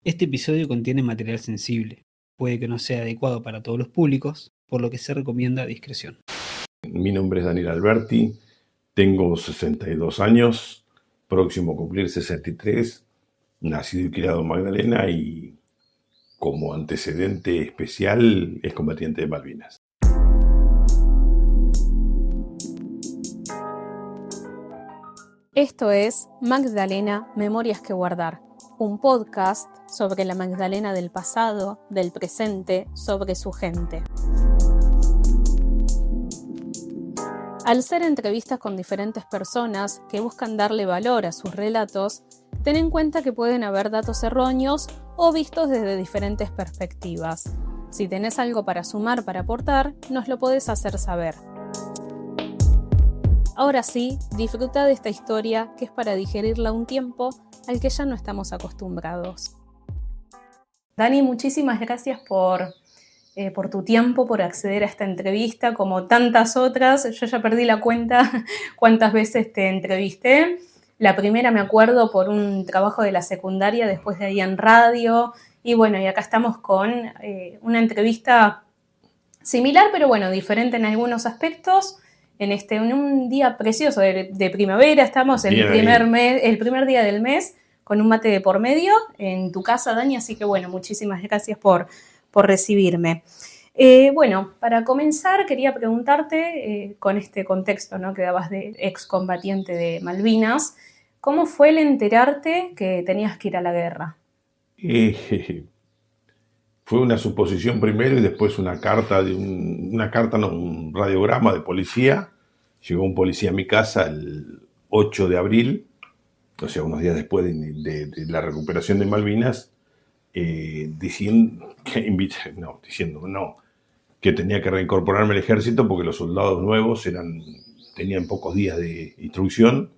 Este episodio contiene material sensible. Puede que no sea adecuado para todos los públicos, por lo que se recomienda discreción. Mi nombre es Daniel Alberti, tengo 62 años, próximo a cumplir 63, nacido y criado en Magdalena y como antecedente especial es combatiente de Malvinas. Esto es Magdalena, Memorias que Guardar, un podcast sobre la Magdalena del pasado, del presente, sobre su gente. Al ser entrevistas con diferentes personas que buscan darle valor a sus relatos, ten en cuenta que pueden haber datos erróneos o vistos desde diferentes perspectivas. Si tenés algo para sumar, para aportar, nos lo podés hacer saber. Ahora sí, disfruta de esta historia que es para digerirla un tiempo al que ya no estamos acostumbrados. Dani, muchísimas gracias por tu tiempo, por acceder a esta entrevista, como tantas otras. Yo ya perdí la cuenta cuántas veces te entrevisté. La primera me acuerdo por un trabajo de la secundaria, después de ahí en radio. Y bueno, y acá estamos con una entrevista similar, pero bueno, diferente en algunos aspectos. En un día precioso de primavera, estamos en el primer día del mes, con un mate de por medio en tu casa, Dani, así que bueno, muchísimas gracias por recibirme. Bueno, para comenzar quería preguntarte, con este contexto, ¿no?, que dabas de excombatiente de Malvinas, ¿cómo fue el enterarte que tenías que ir a la guerra? Fue una suposición primero y después un radiograma de policía. Llegó un policía a mi casa el 8 de abril, o sea, unos días después de la recuperación de Malvinas, diciendo que tenía que reincorporarme al ejército porque los soldados nuevos tenían pocos días de instrucción,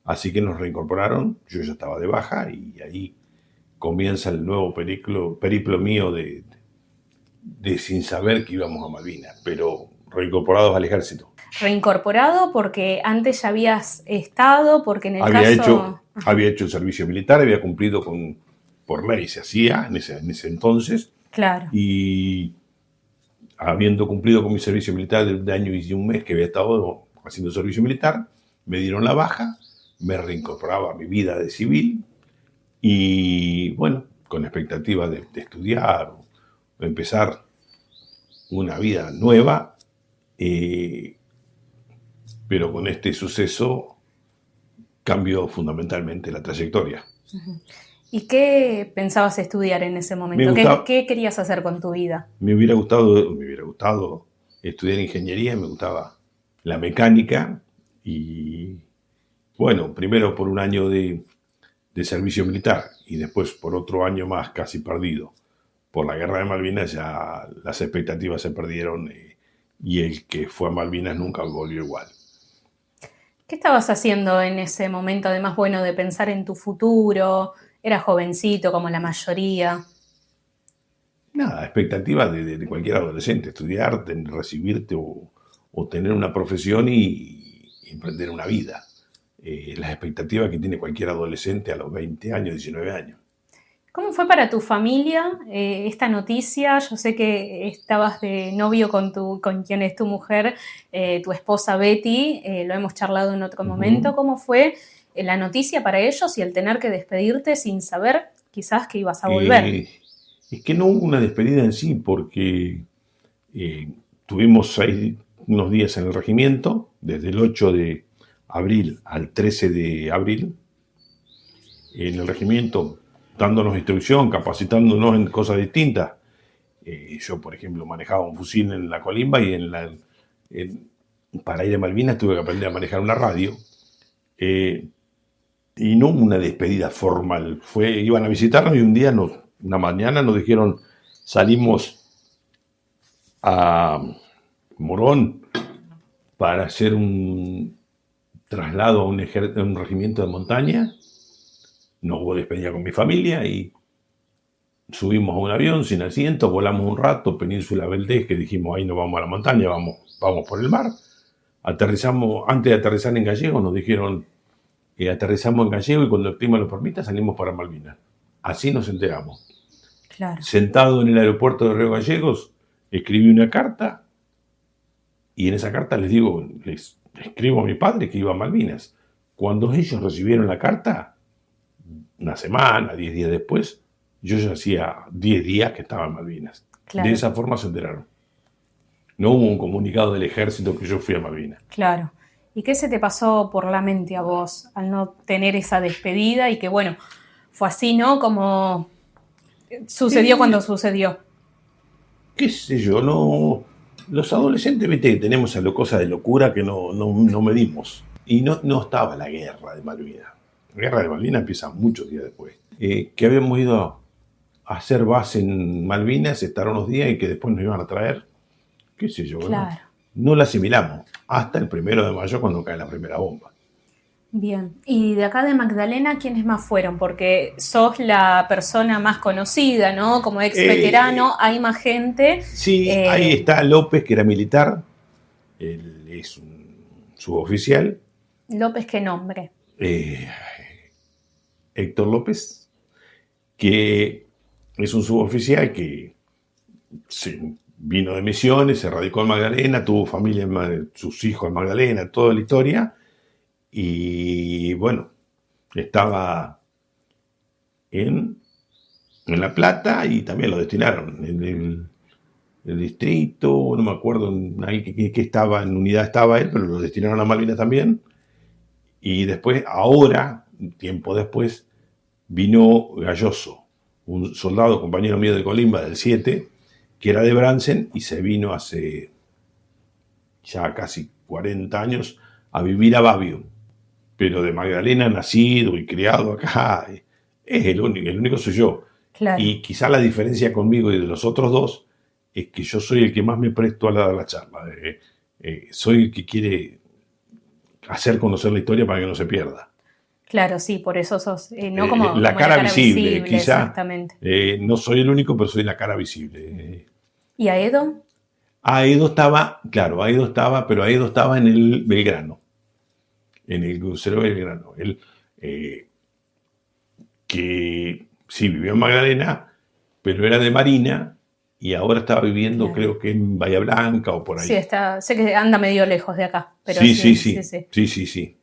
así que nos reincorporaron. Yo ya estaba de baja y ahí comienza el nuevo periplo mío de sin saber que íbamos a Malvinas, pero reincorporados al ejército. Reincorporado porque antes ya habías estado, porque en el había hecho el servicio militar, había cumplido por ley, se hacía en ese entonces. Claro. Y habiendo cumplido con mi servicio militar de año y un mes que había estado haciendo servicio militar, me dieron la baja, me reincorporaba a mi vida de civil y bueno, con expectativa de estudiar o empezar una vida nueva, pero con este suceso cambió fundamentalmente la trayectoria. ¿Y qué pensabas estudiar en ese momento? ¿Qué querías hacer con tu vida? Me hubiera gustado estudiar ingeniería, me gustaba la mecánica y bueno, primero por un año de servicio militar y después por otro año más casi perdido. Por la guerra de Malvinas ya las expectativas se perdieron y el que fue a Malvinas nunca volvió igual. ¿Qué estabas haciendo en ese momento, además, bueno, de pensar en tu futuro? ¿Eras jovencito como la mayoría? Nada, expectativas de cualquier adolescente, estudiar, recibirte o tener una profesión y emprender una vida. Las expectativas que tiene cualquier adolescente a los 20 años, 19 años. ¿Cómo fue para tu familia esta noticia? Yo sé que estabas de novio con quien es tu mujer, tu esposa Betty, lo hemos charlado en otro momento. ¿Cómo fue la noticia para ellos y el tener que despedirte sin saber quizás que ibas a volver? Es que no hubo una despedida en sí, porque tuvimos unos días en el regimiento, desde el 8 de abril al 13 de abril, en el regimiento, dándonos instrucción, capacitándonos en cosas distintas. Yo, por ejemplo, manejaba un fusil en la colimba y para ir a Malvinas tuve que aprender a manejar una radio. Y no una despedida formal. Iban a visitarnos y un día, una mañana, nos dijeron, salimos a Morón para hacer un traslado a un regimiento de montaña. No hubo despedida con mi familia y subimos a un avión sin asiento, volamos un rato, Península Valdés, que dijimos, ahí no vamos a la montaña, vamos por el mar. Aterrizamos, antes de aterrizar en Gallego, nos dijeron que aterrizamos en Gallego y cuando el clima lo permita salimos para Malvinas. Así nos enteramos. Claro. Sentado en el aeropuerto de Río Gallegos, escribí una carta y en esa carta les escribo a mi padre que iba a Malvinas. Cuando ellos recibieron la carta, una semana, 10 días después, yo ya hacía 10 días que estaba en Malvinas. Claro. De esa forma se enteraron. No hubo un comunicado del ejército que yo fui a Malvinas. Claro. ¿Y qué se te pasó por la mente a vos al no tener esa despedida y que, bueno, fue así, ¿no? Como sucedió cuando sucedió. ¿Qué sé yo? No, los adolescentes, viste, que tenemos esa cosa de locura que no medimos. Y no estaba la guerra de Malvinas. La guerra de Malvinas empieza muchos días después. Que habíamos ido a hacer base en Malvinas, estar unos días y que después nos iban a traer. ¿Qué sé yo? Claro. No la asimilamos hasta el 1 de mayo cuando cae la primera bomba. Bien. Y de acá de Magdalena, ¿quiénes más fueron? Porque sos la persona más conocida, ¿no? Como ex veterano, hay más gente. Sí, ahí está López, que era militar. Él es un suboficial. López, ¿qué nombre? Héctor López, que es un suboficial que vino de Misiones, se radicó en Magdalena, tuvo familia, sus hijos en Magdalena, toda la historia. Y bueno, estaba en La Plata y también lo destinaron en el distrito, no me acuerdo ahí que estaba, en unidad estaba él, pero lo destinaron a Malvinas también. Y después, ahora, tiempo después, vino Galloso, un soldado, compañero mío de Colimba, del 7, que era de Bransen y se vino hace ya casi 40 años a vivir a Babio. Pero de Magdalena, nacido y criado acá, es el único soy yo. Claro. Y quizá la diferencia conmigo y de los otros dos es que yo soy el que más me presto a dar la charla. Soy el que quiere hacer conocer la historia para que no se pierda. Claro, sí, por eso sos, no como la cara visible, quizá. Exactamente. No soy el único, pero soy la cara visible. ¿Y Aedo? Aedo estaba, pero Aedo estaba en el Belgrano. En el crucero Belgrano. Él, que sí vivió en Magdalena, pero era de Marina y ahora estaba viviendo, claro, creo que en Bahía Blanca o por ahí. Sí, sé que anda medio lejos de acá. Pero sí.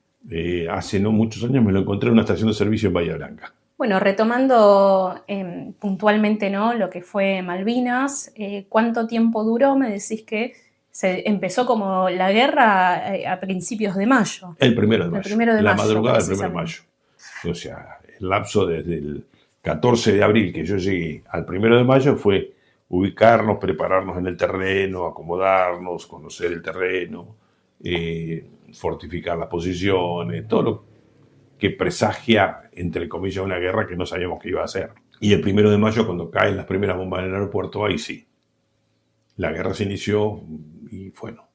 Hace no muchos años me lo encontré en una estación de servicio en Bahía Blanca. Bueno, retomando puntualmente, ¿no?, lo que fue Malvinas, ¿cuánto tiempo duró? Me decís que se empezó como la guerra a principios de mayo. El 1 de mayo. La madrugada del 1 de mayo. mayo. O sea, el lapso desde el 14 de abril que yo llegué al 1 de mayo fue ubicarnos, prepararnos en el terreno, acomodarnos, conocer el terreno, fortificar las posiciones, todo lo que presagia, entre comillas, una guerra que no sabíamos que iba a ser. Y el 1 de mayo, cuando caen las primeras bombas en el aeropuerto, ahí sí. La guerra se inició y bueno,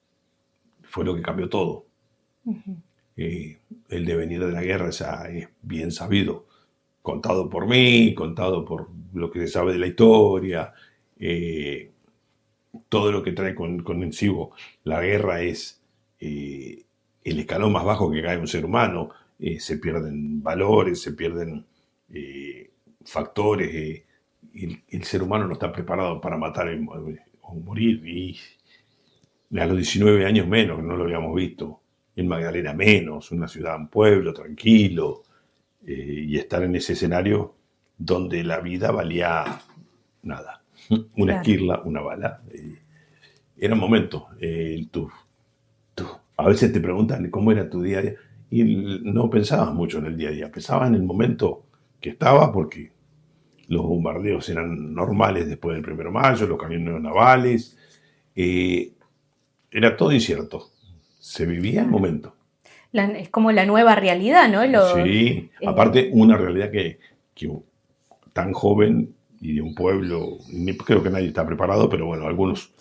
fue lo que cambió todo. Uh-huh. El devenir de la guerra ya es bien sabido, contado por mí, contado por lo que se sabe de la historia, todo lo que trae consigo. La guerra es el escalón más bajo que cae un ser humano. Se pierden valores, se pierden factores. El ser humano no está preparado para matar o morir. Y a los 19 años menos, no lo habíamos visto. En Magdalena menos, una ciudad, un pueblo tranquilo. Y estar en ese escenario donde la vida valía nada. Una esquirla, una bala. Era un momento. A veces te preguntan cómo era tu día a día. Y no pensabas mucho en el día a día. Pensabas en el momento que estaba, porque los bombardeos eran normales después del 1 de mayo, los camiones navales. Era todo incierto. Se vivía el momento. Es como la nueva realidad, ¿no? Sí, aparte una realidad que tan joven y de un pueblo, creo que nadie está preparado, pero bueno, algunos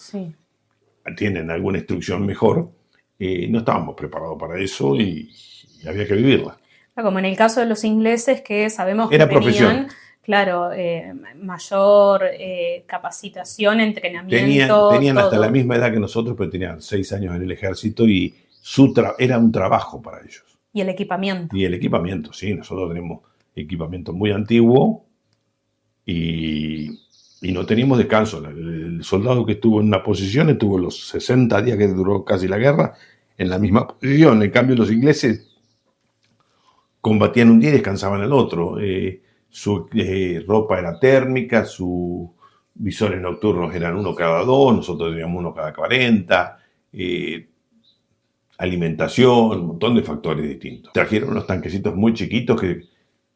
tienen alguna instrucción mejor. No estábamos preparados para eso y había que vivirla. Como en el caso de los ingleses, que sabemos que era tenían, profesión. Claro, mayor capacitación, entrenamiento. Tenían todo. Hasta la misma edad que nosotros, pero tenían 6 años en el ejército y era un trabajo para ellos. Y el equipamiento. Sí. Nosotros tenemos equipamiento muy antiguo, y no teníamos descanso. El soldado que estuvo en una posición estuvo los 60 días que duró casi la guerra en la misma posición. En cambio, los ingleses combatían un día y descansaban el otro. Su ropa era térmica, sus visores nocturnos eran uno cada 2, nosotros teníamos uno cada 40. Alimentación, un montón de factores distintos. Trajeron unos tanquecitos muy chiquitos que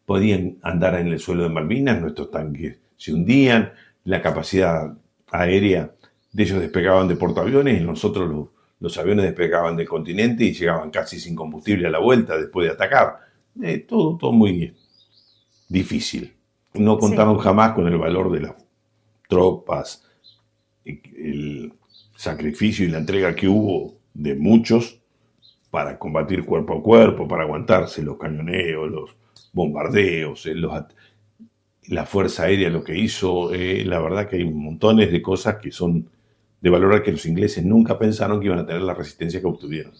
podían andar en el suelo de Malvinas. Nuestros tanques se hundían. La capacidad aérea de ellos despegaban de portaaviones y nosotros los aviones despegaban del continente y llegaban casi sin combustible a la vuelta después de atacar. Todo muy difícil. No contaron jamás con el valor de las tropas, el sacrificio y la entrega que hubo de muchos para combatir cuerpo a cuerpo, para aguantarse los cañoneos, los bombardeos, la Fuerza Aérea lo que hizo. La verdad que hay montones de cosas que son de valorar, que los ingleses nunca pensaron que iban a tener la resistencia que obtuvieron.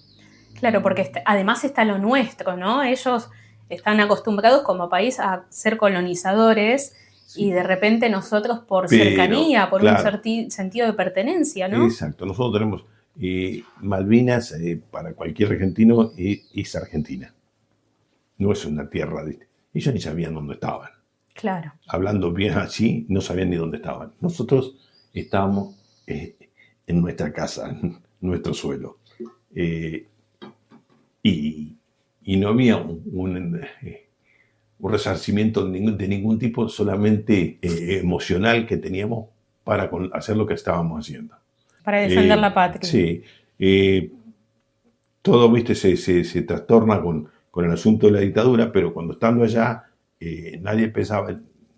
Claro, porque además está lo nuestro, ¿no? Ellos están acostumbrados como país a ser colonizadores y de repente nosotros por cercanía, por un sentido de pertenencia, ¿no? Exacto, nosotros tenemos Malvinas, para cualquier argentino es Argentina. No es una tierra ellos ni sabían dónde estaban. Claro. Hablando bien así, no sabían ni dónde estaban. Nosotros estábamos en nuestra casa, en nuestro suelo. Y no había un resarcimiento de ningún tipo, solamente emocional que teníamos para hacer lo que estábamos haciendo. Para defender la patria. Sí. Todo, viste, se trastorna con el asunto de la dictadura, pero cuando estando allá, nadie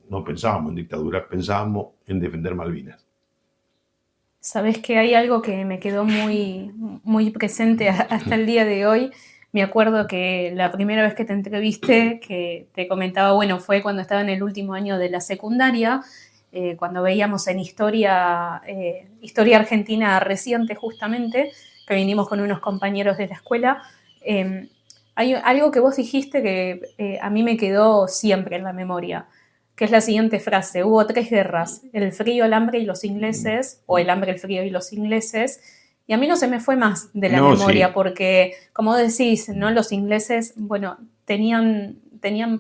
no pensábamos en dictadura, pensábamos en defender Malvinas. Sabes que hay algo que me quedó muy, muy presente hasta el día de hoy. Me acuerdo que la primera vez que te entrevisté, que te comentaba, bueno, fue cuando estaba en el último año de la secundaria, cuando veíamos en historia argentina reciente justamente, que vinimos con unos compañeros de la escuela. Hay algo que vos dijiste que a mí me quedó siempre en la memoria, que es la siguiente frase: hubo 3 guerras, el frío, el hambre y los ingleses, o el hambre, el frío y los ingleses, y a mí no se me fue más de la memoria, sí. Porque, como decís, ¿no? Los ingleses, bueno, tenían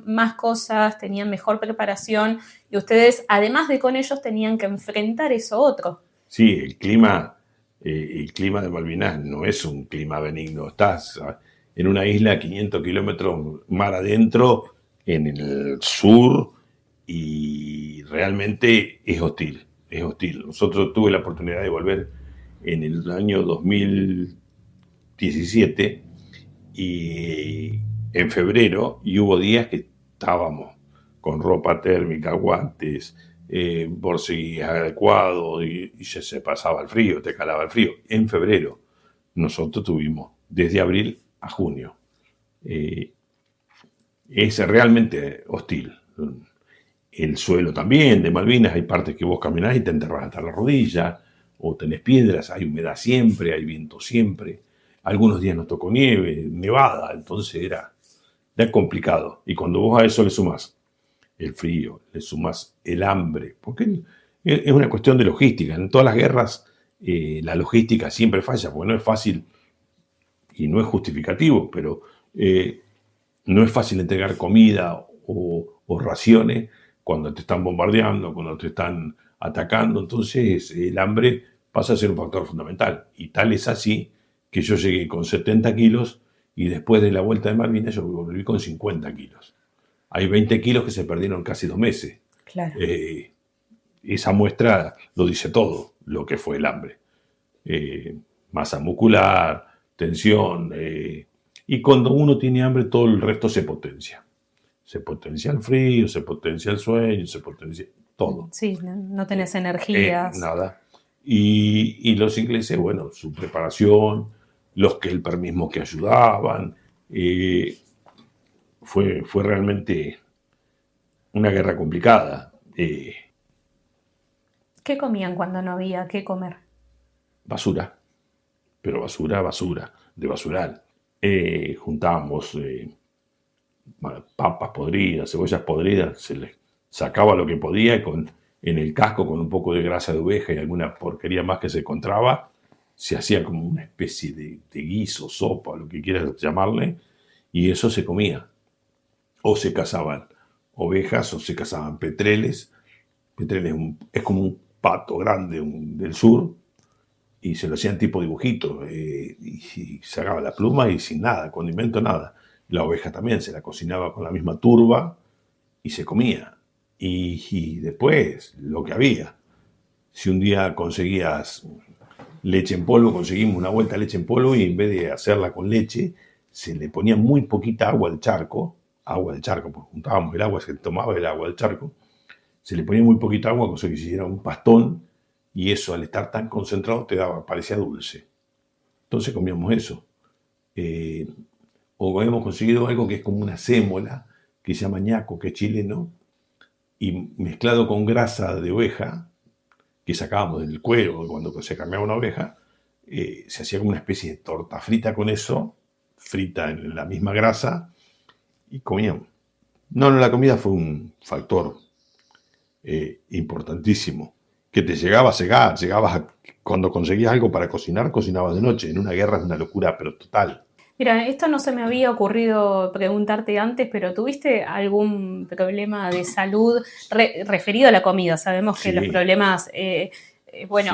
más cosas, tenían mejor preparación, y ustedes, además de con ellos, tenían que enfrentar eso otro. Sí, el clima de Malvinas no es un clima benigno. Estás en una isla a 500 kilómetros mar adentro, en el sur, y realmente es hostil. Nosotros tuve la oportunidad de volver en el año 2017 y en febrero, y hubo días que estábamos con ropa térmica, guantes, borseguíes adecuados, y se pasaba el frío, te calaba el frío. En febrero nosotros tuvimos desde abril a junio. Es realmente hostil. El suelo también de Malvinas, hay partes que vos caminás y te enterrás hasta la rodilla, o tenés piedras, hay humedad siempre, hay viento siempre. Algunos días nos tocó nieve, nevada, entonces era complicado. Y cuando vos a eso le sumás el frío, le sumás el hambre, porque es una cuestión de logística. En todas las guerras la logística siempre falla, porque no es fácil y no es justificativo, pero no es fácil entregar comida o raciones cuando te están bombardeando, cuando te están atacando. Entonces el hambre pasa a ser un factor fundamental. Y tal es así que yo llegué con 70 kilos y después de la vuelta de Malvinas yo volví con 50 kilos. Hay 20 kilos que se perdieron casi 2 meses. Claro. Esa muestra lo dice todo, lo que fue el hambre. Masa muscular, tensión. Y cuando uno tiene hambre, todo el resto se potencia. Se potencia el frío, se potencia el sueño, se potencia todo. Sí, no tenés energías. Nada. Y los ingleses, bueno, su preparación, los Kelper mismos que ayudaban, fue realmente una guerra complicada. ¿Qué comían cuando no había qué comer? Basura, pero basura, de basural. Juntábamos papas podridas, cebollas podridas, se les sacaba lo que podía y en el casco con un poco de grasa de oveja y alguna porquería más que se encontraba, se hacía como una especie de guiso, sopa, lo que quieras llamarle, y eso se comía. O se cazaban ovejas o se cazaban petreles. Petreles es como un pato grande del sur, y se lo hacían tipo dibujito, y sacaba la pluma y sin nada, condimento, nada. La oveja también se la cocinaba con la misma turba y se comía. Y después, lo que había. Si un día conseguías leche en polvo, conseguimos una vuelta de leche en polvo y en vez de hacerla con leche, se le ponía muy poquita agua del charco, pues juntábamos el agua, se tomaba el agua del charco, se le ponía muy poquita agua, cosa que se hiciera un pastón, y eso al estar tan concentrado parecía dulce. Entonces comíamos eso. O habíamos conseguido algo que es como una sémola, que se llama ñaco, que es chileno, y mezclado con grasa de oveja, que sacábamos del cuero cuando se cambiaba una oveja, se hacía como una especie de torta frita con eso, frita en la misma grasa, y comíamos. No, la comida fue un factor importantísimo, que te llegaba a cegar, cuando conseguías algo para cocinar, cocinabas de noche. En una guerra es una locura, pero total. Mira, esto no se me había ocurrido preguntarte antes, pero ¿tuviste algún problema de salud referido a la comida? Sabemos que los problemas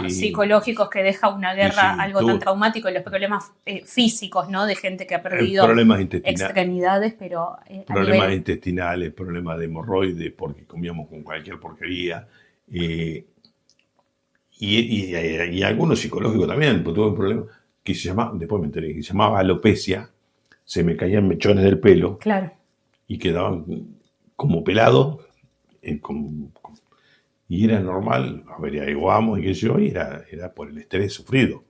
psicológicos que deja una guerra, algo tan traumático, y los problemas físicos, ¿no? De gente que ha perdido extremidades, pero problemas intestinales, problemas de hemorroides, porque comíamos con cualquier porquería. Y algunos psicológicos también, porque tuve un problema que se llamaba, después me enteré, que se llamaba alopecia. Se me caían mechones del pelo. Claro. Y quedaban como pelados. Y era normal, averiguamos y qué sé yo, y era por el estrés sufrido.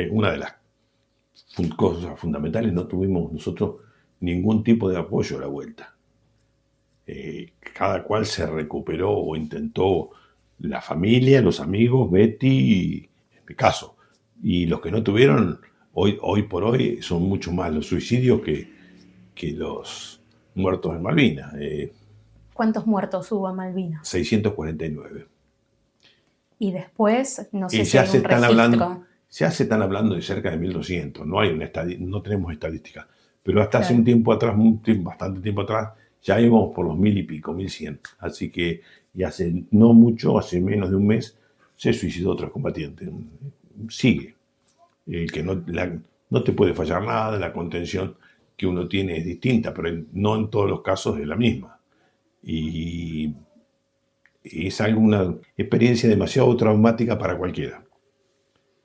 Una de las cosas fundamentales, no tuvimos nosotros ningún tipo de apoyo a la vuelta. Cada cual se recuperó o intentó, la familia, los amigos, Betty, en mi caso. Y los que no tuvieron, hoy por hoy, son mucho más los suicidios que los muertos en Malvinas. ¿Cuántos muertos hubo en Malvinas? 649. Y después, no sé y si hay un registro. Se están hablando de cerca de 1200. No tenemos estadísticas. Pero hasta hace un tiempo atrás, bastante tiempo atrás, ya íbamos por los 1000 y pico, 1100. Así que, y hace no mucho, hace menos de un mes, se suicidó otro combatiente. Sigue. Que no te puede fallar nada, la contención que uno tiene es distinta, pero no en todos los casos es la misma. Y es una experiencia demasiado traumática para cualquiera.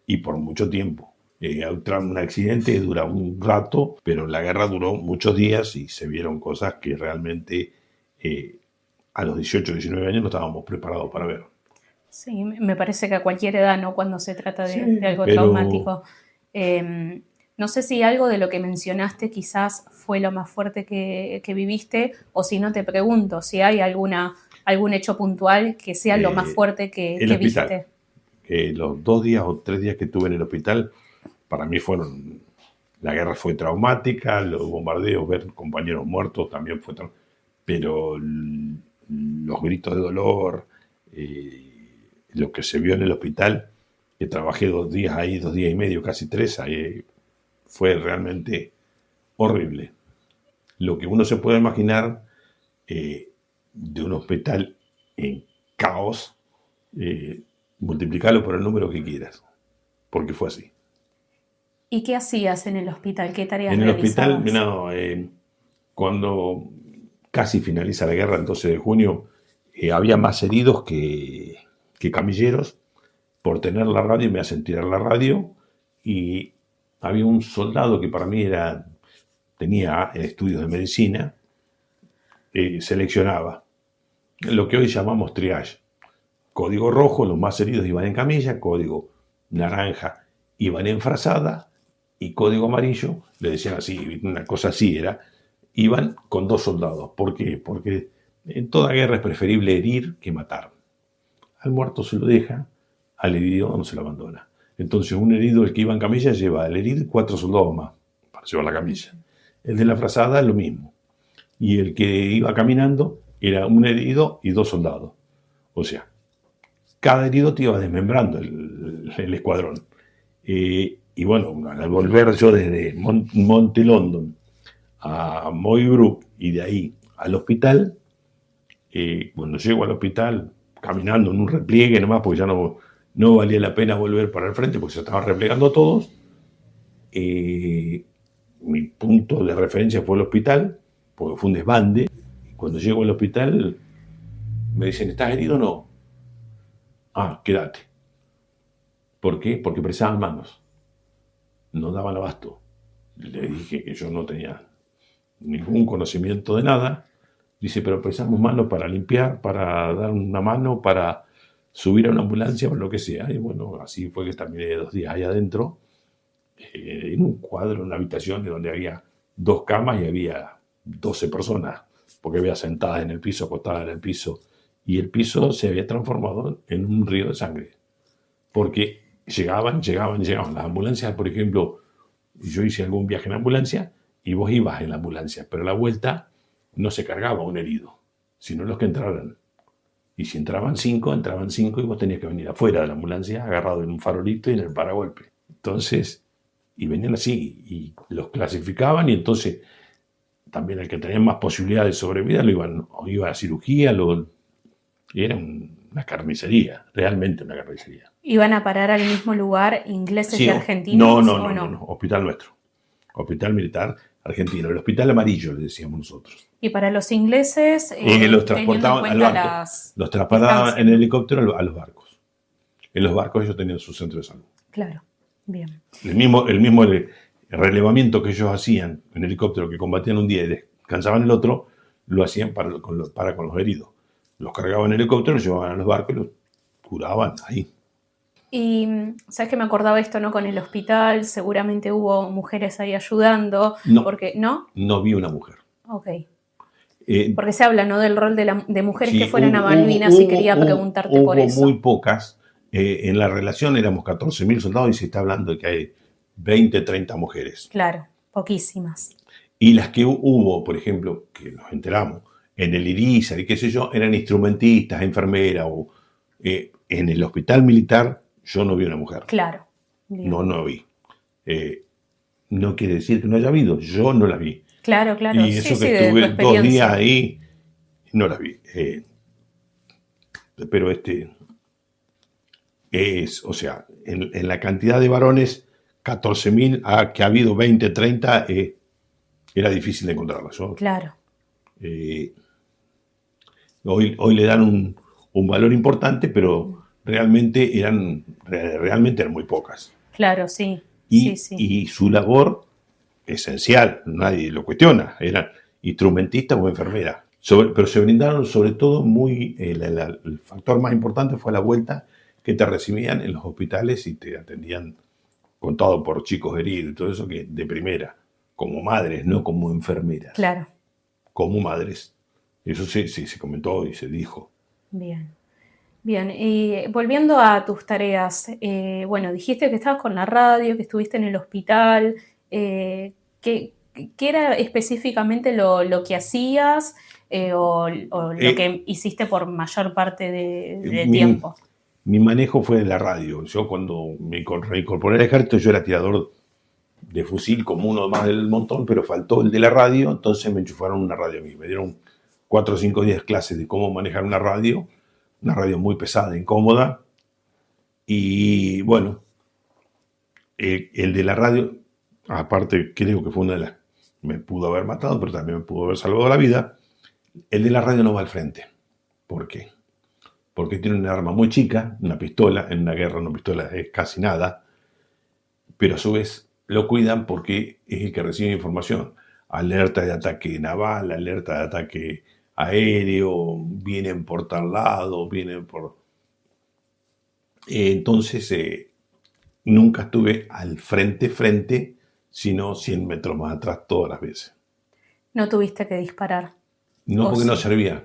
Y por mucho tiempo. Un accidente dura un rato, pero la guerra duró muchos días y se vieron cosas que realmente a los 18, 19 años no estábamos preparados para ver. Sí, me parece que a cualquier edad, ¿no? Cuando se trata de algo traumático. No sé si algo de lo que mencionaste quizás fue lo más fuerte que viviste, o si no, te pregunto si hay algún hecho puntual que sea lo más fuerte que viste. Los 2 días o 3 días que estuve en el hospital, para mí la guerra fue traumática, los bombardeos, ver compañeros muertos también fue traumático, pero los gritos de dolor, lo que se vio en el hospital, que trabajé 2 días ahí, 2 días y medio, casi 3, ahí fue realmente horrible. Lo que uno se puede imaginar de un hospital en caos, multiplicarlo por el número que quieras, porque fue así. ¿Y qué hacías en el hospital? ¿Qué tareas realizabas? En el hospital, cuando casi finaliza la guerra, el 12 de junio, había más heridos que camilleros. Por tener la radio me hacen tirar la radio, y había un soldado que para mí tenía estudios de medicina, seleccionaba lo que hoy llamamos triage. Código rojo, los más heridos iban en camilla; código naranja, iban en frazada; y código amarillo, le decían así, una cosa así era, iban con 2 soldados. ¿Por qué? Porque en toda guerra es preferible herir que matar. Al muerto se lo deja, al herido no se lo abandona. Entonces un herido, el que iba en camilla, lleva al herido y 4 soldados más para llevar la camilla. El de la frazada es lo mismo. Y el que iba caminando era un herido y 2 soldados. O sea, cada herido te iba desmembrando el escuadrón. Y bueno, al volver yo desde Monte London a Moybrook y de ahí al hospital, cuando llego al hospital, caminando en un repliegue nomás, porque ya no valía la pena volver para el frente, porque se estaban replegando todos, mi punto de referencia fue el hospital, porque fue un desbande. Cuando llego al hospital, me dicen, ¿estás herido o no? Ah, quédate. ¿Por qué? Porque prestaban manos. No daban abasto. Le dije que yo no tenía ningún conocimiento de nada. Dice, pero prestamos manos para limpiar, para dar una mano, para subir a una ambulancia o lo que sea. Y bueno, así fue que terminé 2 días ahí adentro, en un cuadro, en una habitación donde había 2 camas y había 12 personas, porque había sentadas en el piso, acostadas en el piso, y el piso se había transformado en un río de sangre, porque llegaban las ambulancias. Por ejemplo, yo hice algún viaje en ambulancia y vos ibas en la ambulancia, pero a la vuelta no se cargaba un herido, sino los que entraran. Y si entraban 5 y vos tenías que venir afuera de la ambulancia, agarrado en un farolito y en el paragolpe. Entonces, y venían así, y los clasificaban, y entonces también el que tenía más posibilidades de sobrevida iba a cirugía, y era una carnicería, realmente una carnicería. ¿Iban a parar al mismo lugar ingleses y argentinos? No, hospital nuestro, hospital militar argentino, el hospital amarillo le decíamos nosotros. Y para los ingleses, los transportaban al barco, los trasladaban en helicóptero a los barcos. En los barcos ellos tenían su centro de salud. Claro, bien. El mismo relevamiento que ellos hacían en helicóptero, que combatían un día y descansaban el otro, lo hacían para con los heridos. Los cargaban en helicóptero, los llevaban a los barcos y los curaban ahí. Y sabes que me acordaba esto, ¿no? Con el hospital, seguramente hubo mujeres ahí ayudando. No, porque, ¿no? No vi una mujer. Ok. Porque se habla, ¿no? Del rol de mujeres que fueran a Malvinas, y quería preguntarte por eso. Hubo muy pocas. En la relación éramos 14.000 soldados y se está hablando de que hay 20, 30 mujeres. Claro, poquísimas. Y las que hubo, por ejemplo, que nos enteramos, en el Irizar y qué sé yo, eran instrumentistas, enfermeras. En el hospital militar yo no vi una mujer. Claro. Bien. No vi. No quiere decir que no haya habido, yo no las vi. Claro. Y eso que estuve 2 días ahí, no las vi. Pero o sea, en la cantidad de varones, 14.000, que ha habido 20, 30, era difícil de encontrarlas. Claro. Hoy le dan un valor importante, pero realmente eran muy pocas. Claro, sí. Y su labor esencial, nadie lo cuestiona, eran instrumentistas o enfermeras. Pero se brindaron sobre todo el factor más importante fue la vuelta que te recibían en los hospitales y te atendían contado por chicos heridos y todo eso, que de primera, como madres, no como enfermeras. Claro. Como madres. Eso sí se comentó y se dijo. Bien. Y volviendo a tus tareas, bueno, dijiste que estabas con la radio, que estuviste en el hospital. ¿Qué era específicamente lo que hacías o lo que hiciste por mayor parte de tiempo? Mi manejo fue de la radio. Yo cuando me reincorporé al ejército, yo era tirador de fusil como uno más del montón, pero faltó el de la radio, entonces me enchufaron una radio a mí. Me dieron 4 o 5 días clases de cómo manejar una radio muy pesada, incómoda. Y bueno, el de la radio, aparte creo que fue una de las me pudo haber matado, pero también me pudo haber salvado la vida. El de la radio no va al frente. ¿Por qué? Porque tiene una arma muy chica, una pistola. En una guerra una pistola es casi nada, pero a su vez lo cuidan porque es el que recibe información. Alerta de ataque naval, alerta de ataque aéreo, vienen por tal lado, vienen por... Entonces, nunca estuve al frente, sino 100 metros más atrás todas las veces. ¿No tuviste que disparar? No, porque no servía.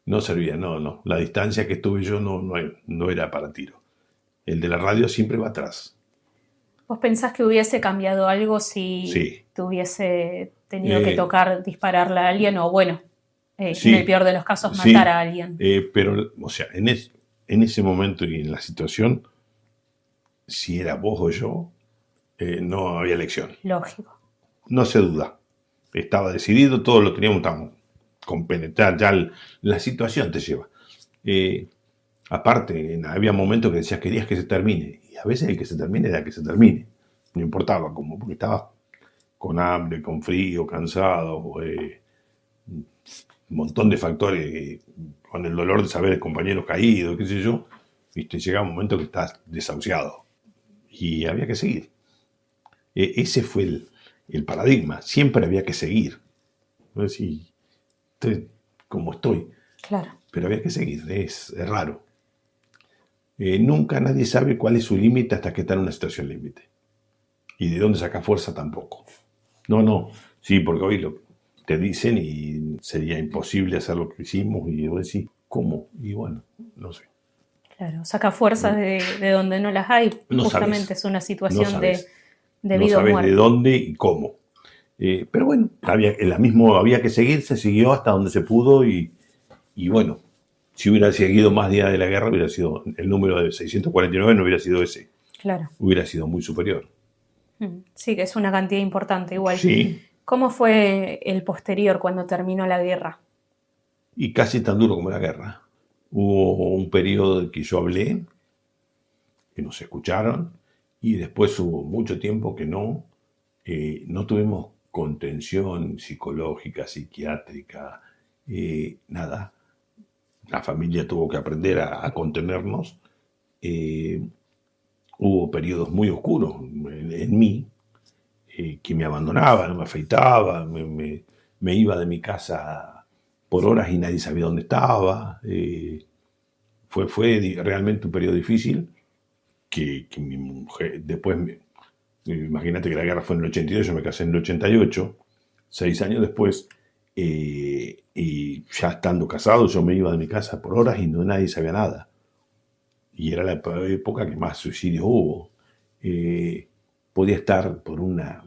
No servía, no. La distancia que estuve yo no era para tiro. El de la radio siempre va atrás. ¿Vos pensás que hubiese cambiado algo si te hubiese tenido que tocar dispararle a alguien? O bueno, Sí, en el peor de los casos, sí, matar a alguien. pero, o sea, en ese momento y en la situación, si era vos o yo, no había elección. Lógico. No se duda. Estaba decidido, todos lo teníamos tan compenetrar, ya la situación te lleva. Aparte, había momentos que decías querías que se termine, y a veces el que se termine era que se termine. No importaba cómo, porque estabas con hambre, con frío, cansado, un montón de factores, con el dolor de saber de compañeros caídos, qué sé yo, viste, llega un momento que estás desahuciado y había que seguir. Ese fue el paradigma, siempre había que seguir. No sé si estoy como estoy, Claro. pero había que seguir, es raro. Nunca nadie sabe cuál es su límite hasta que está en una situación límite. Y de dónde saca fuerza tampoco. No, sí, porque hoy te dicen y sería imposible hacer lo que hicimos y vos decís, ¿cómo? Y bueno, no sé. Claro, saca fuerzas de donde no las hay. No Justamente sabes, es una no situación de sabes. vida No o sabes muerte. de dónde y cómo. Pero bueno, había que seguir, se siguió hasta donde se pudo y bueno, si hubiera seguido más días de la guerra, hubiera sido el número de 649, no hubiera sido ese. Claro. Hubiera sido muy superior. Sí, que es una cantidad importante igual. Sí, ¿Cómo fue el posterior cuando terminó la guerra? y casi tan duro como la guerra. Hubo un periodo en que yo hablé, que nos escucharon, y después hubo mucho tiempo que no tuvimos contención psicológica, psiquiátrica, nada. La familia tuvo que aprender a contenernos. Hubo periodos muy oscuros en mí, que me abandonaba, no me afeitaba, me iba de mi casa por horas y nadie sabía dónde estaba. Fue realmente un periodo difícil que mi mujer, después, imagínate que la guerra fue en el 82, yo me casé en el 88, 6 años después, y ya estando casado yo me iba de mi casa por horas y nadie sabía nada. Y era la época que más suicidios hubo. Podía estar por una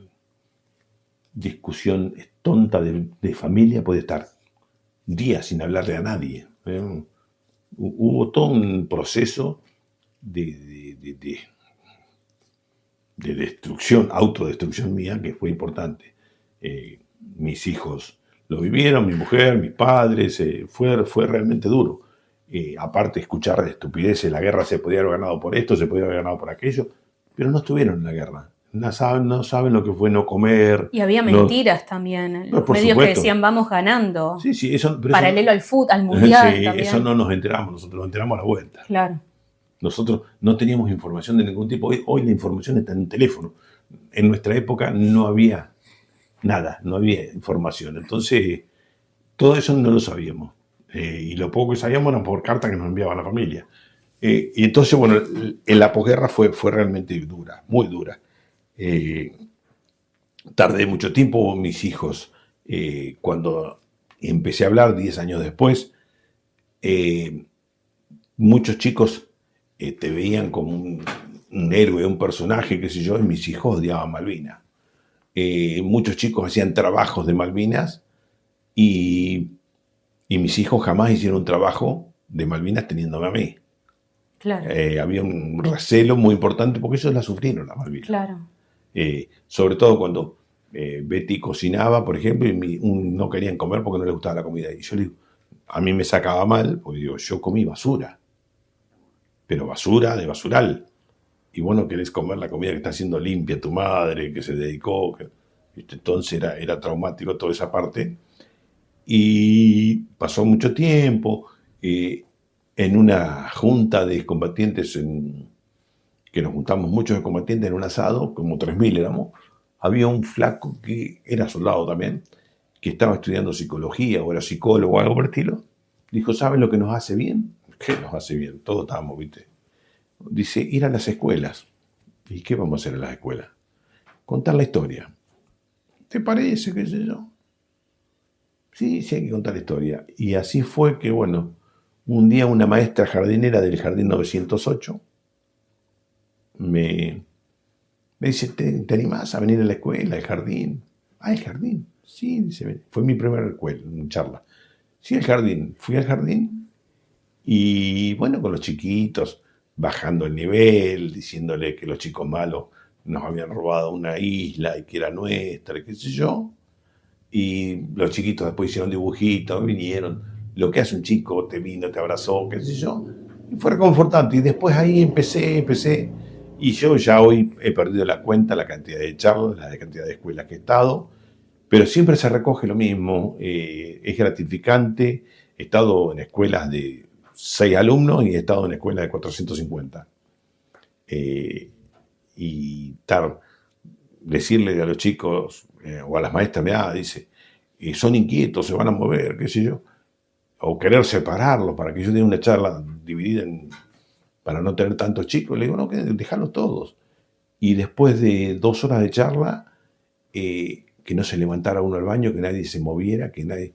discusión tonta de familia, podía estar días sin hablarle a nadie. Hubo todo un proceso de destrucción, autodestrucción mía, que fue importante. Mis hijos lo vivieron, mi mujer, mis padres, fue realmente duro. Aparte, escuchar de estupideces, la guerra se podía haber ganado por esto, se podía haber ganado por aquello, pero no estuvieron en la guerra. No saben lo que fue no comer. Y había mentiras también. No, Los por medios que supuesto. decían vamos ganando. Sí, Paralelo al fútbol, al mundial sí, también. eso no nos enteramos, nosotros nos enteramos a la vuelta. Claro. Nosotros no teníamos información de ningún tipo. Hoy la información está en un teléfono. En nuestra época no había nada, no había información. Entonces, todo eso no lo sabíamos. Y lo poco que sabíamos era por carta que nos enviaba la familia. Y entonces, bueno, en la posguerra fue realmente dura, muy dura. Tardé mucho tiempo, mis hijos, cuando empecé a hablar 10 años después, muchos chicos te veían como un héroe, un personaje, qué sé yo, y mis hijos odiaban Malvinas. Muchos chicos hacían trabajos de Malvinas y mis hijos jamás hicieron un trabajo de Malvinas teniéndome a mí. Claro. Había un recelo muy importante porque ellos la sufrieron, la Malvinas. Claro. Sobre todo cuando Betty cocinaba, por ejemplo, y no querían comer porque no les gustaba la comida. Y yo le digo, a mí me sacaba mal, porque digo, yo comí basura, pero basura de basural. Y vos no querés comer la comida que está haciendo limpia tu madre, que se dedicó. Entonces era traumático toda esa parte. Y pasó mucho tiempo. En una junta de combatientes, que nos juntamos muchos de combatientes en un asado, como 3.000 éramos, había un flaco que era soldado también, que estaba estudiando psicología o era psicólogo o algo por el estilo. Dijo, ¿saben lo que nos hace bien? ¿Qué nos hace bien? Todos estábamos, ¿viste? Dice, ir a las escuelas. ¿Y qué vamos a hacer en las escuelas? Contar la historia. ¿Te parece? ¿Qué sé yo? Sí, hay que contar la historia. Y así fue que, bueno, un día una maestra jardinera del Jardín 908 me dice, ¿te animás a venir a la escuela, al jardín? Ah, ¿el jardín? Sí, dice, fue mi primera escuela, charla. Sí, al jardín. Fui al jardín y bueno, con los chiquitos, bajando el nivel, diciéndole que los chicos malos nos habían robado una isla y que era nuestra, y qué sé yo. Y los chiquitos después hicieron dibujitos, vinieron. Lo que hace un chico, te vino, te abrazó, qué sé yo. Y fue reconfortante. Y después ahí empecé. Y yo ya hoy he perdido la cuenta, la cantidad de charlas, la cantidad de escuelas que he estado. Pero siempre se recoge lo mismo. Es gratificante. He estado en escuelas de 6 alumnos y he estado en escuelas de 450. Y decirle a los chicos o a las maestras, mirá, dice, son inquietos, se van a mover, qué sé yo, o querer separarlos para que yo dé una charla dividida para no tener tantos chicos, le digo, no, dejarlos todos. Y después de 2 horas de charla, que no se levantara uno al baño, que nadie se moviera, que nadie...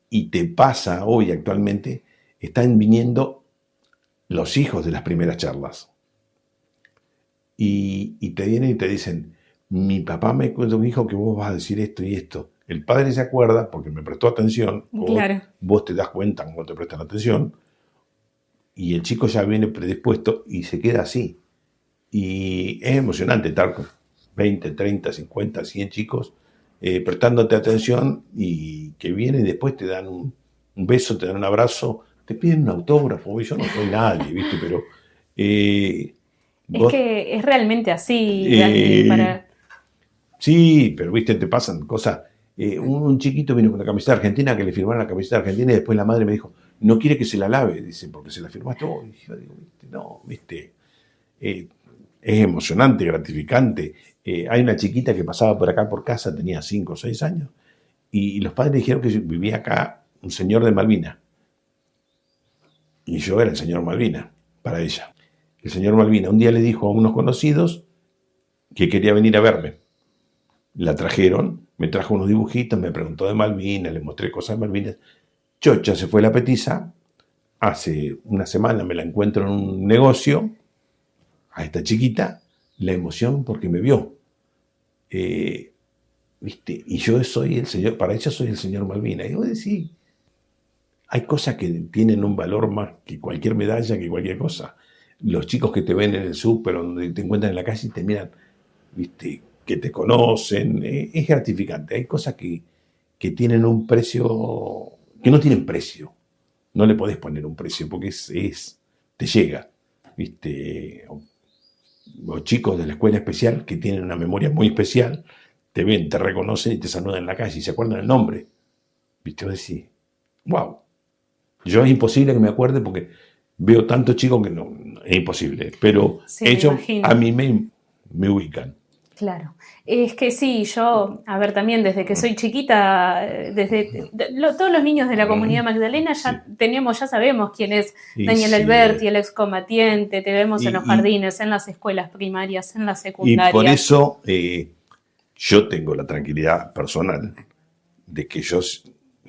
Y te pasa hoy actualmente, están viniendo los hijos de las primeras charlas. Y te vienen y te dicen, mi papá me dijo que vos vas a decir esto y esto. El padre se acuerda porque me prestó atención. Claro. Vos te das cuenta cuando te prestan atención. Y el chico ya viene predispuesto y se queda así. Y es emocionante estar con 20, 30, 50, 100 chicos prestándote atención y que vienen y después te dan un beso, te dan un abrazo, te piden un autógrafo. Yo no soy nadie, ¿viste? Pero... es que es realmente así, Dani, Sí, pero viste, te pasan cosas. Un chiquito vino con la camiseta argentina, que le firmaron la camiseta argentina y después la madre me dijo, no quiere que se la lave, dice, porque se la firmaste vos. Y yo digo, no, viste, es emocionante, gratificante. Hay una chiquita que pasaba por acá por casa, tenía 5 o 6 años, y los padres dijeron que vivía acá un señor de Malvinas. Y yo era el señor Malvina para ella. El señor Malvina un día le dijo a unos conocidos que quería venir a verme. La trajeron, me trajo unos dibujitos, me preguntó de Malvinas, le mostré cosas de Malvinas. Chocha se fue la petiza. Hace una semana me la encuentro en un negocio, a esta chiquita, la emoción porque me vio. ¿Viste? Y yo soy el señor, para ella soy el señor Malvina. Y vos decís, hay cosas que tienen un valor más que cualquier medalla, que cualquier cosa. Los chicos que te ven en el súper o donde te encuentran en la calle y te miran, ¿viste?, que te conocen, es gratificante. Hay cosas que tienen un precio, que no tienen precio. No le podés poner un precio porque te llega, ¿viste? Los chicos de la escuela especial que tienen una memoria muy especial, te ven, te reconocen y te saludan en la calle y se acuerdan el nombre. ¿Viste? Vos decís, wow. Yo es imposible que me acuerde porque veo tantos chicos que no, es imposible. Pero sí, ellos a mí me ubican. Claro, es que sí, yo, a ver, también desde que soy chiquita, todos los niños de la comunidad Magdalena ya ya sabemos quién es Daniel Alberti, el excombatiente, te vemos en los jardines, en las escuelas primarias, en las secundarias. Y por eso yo tengo la tranquilidad personal de que yo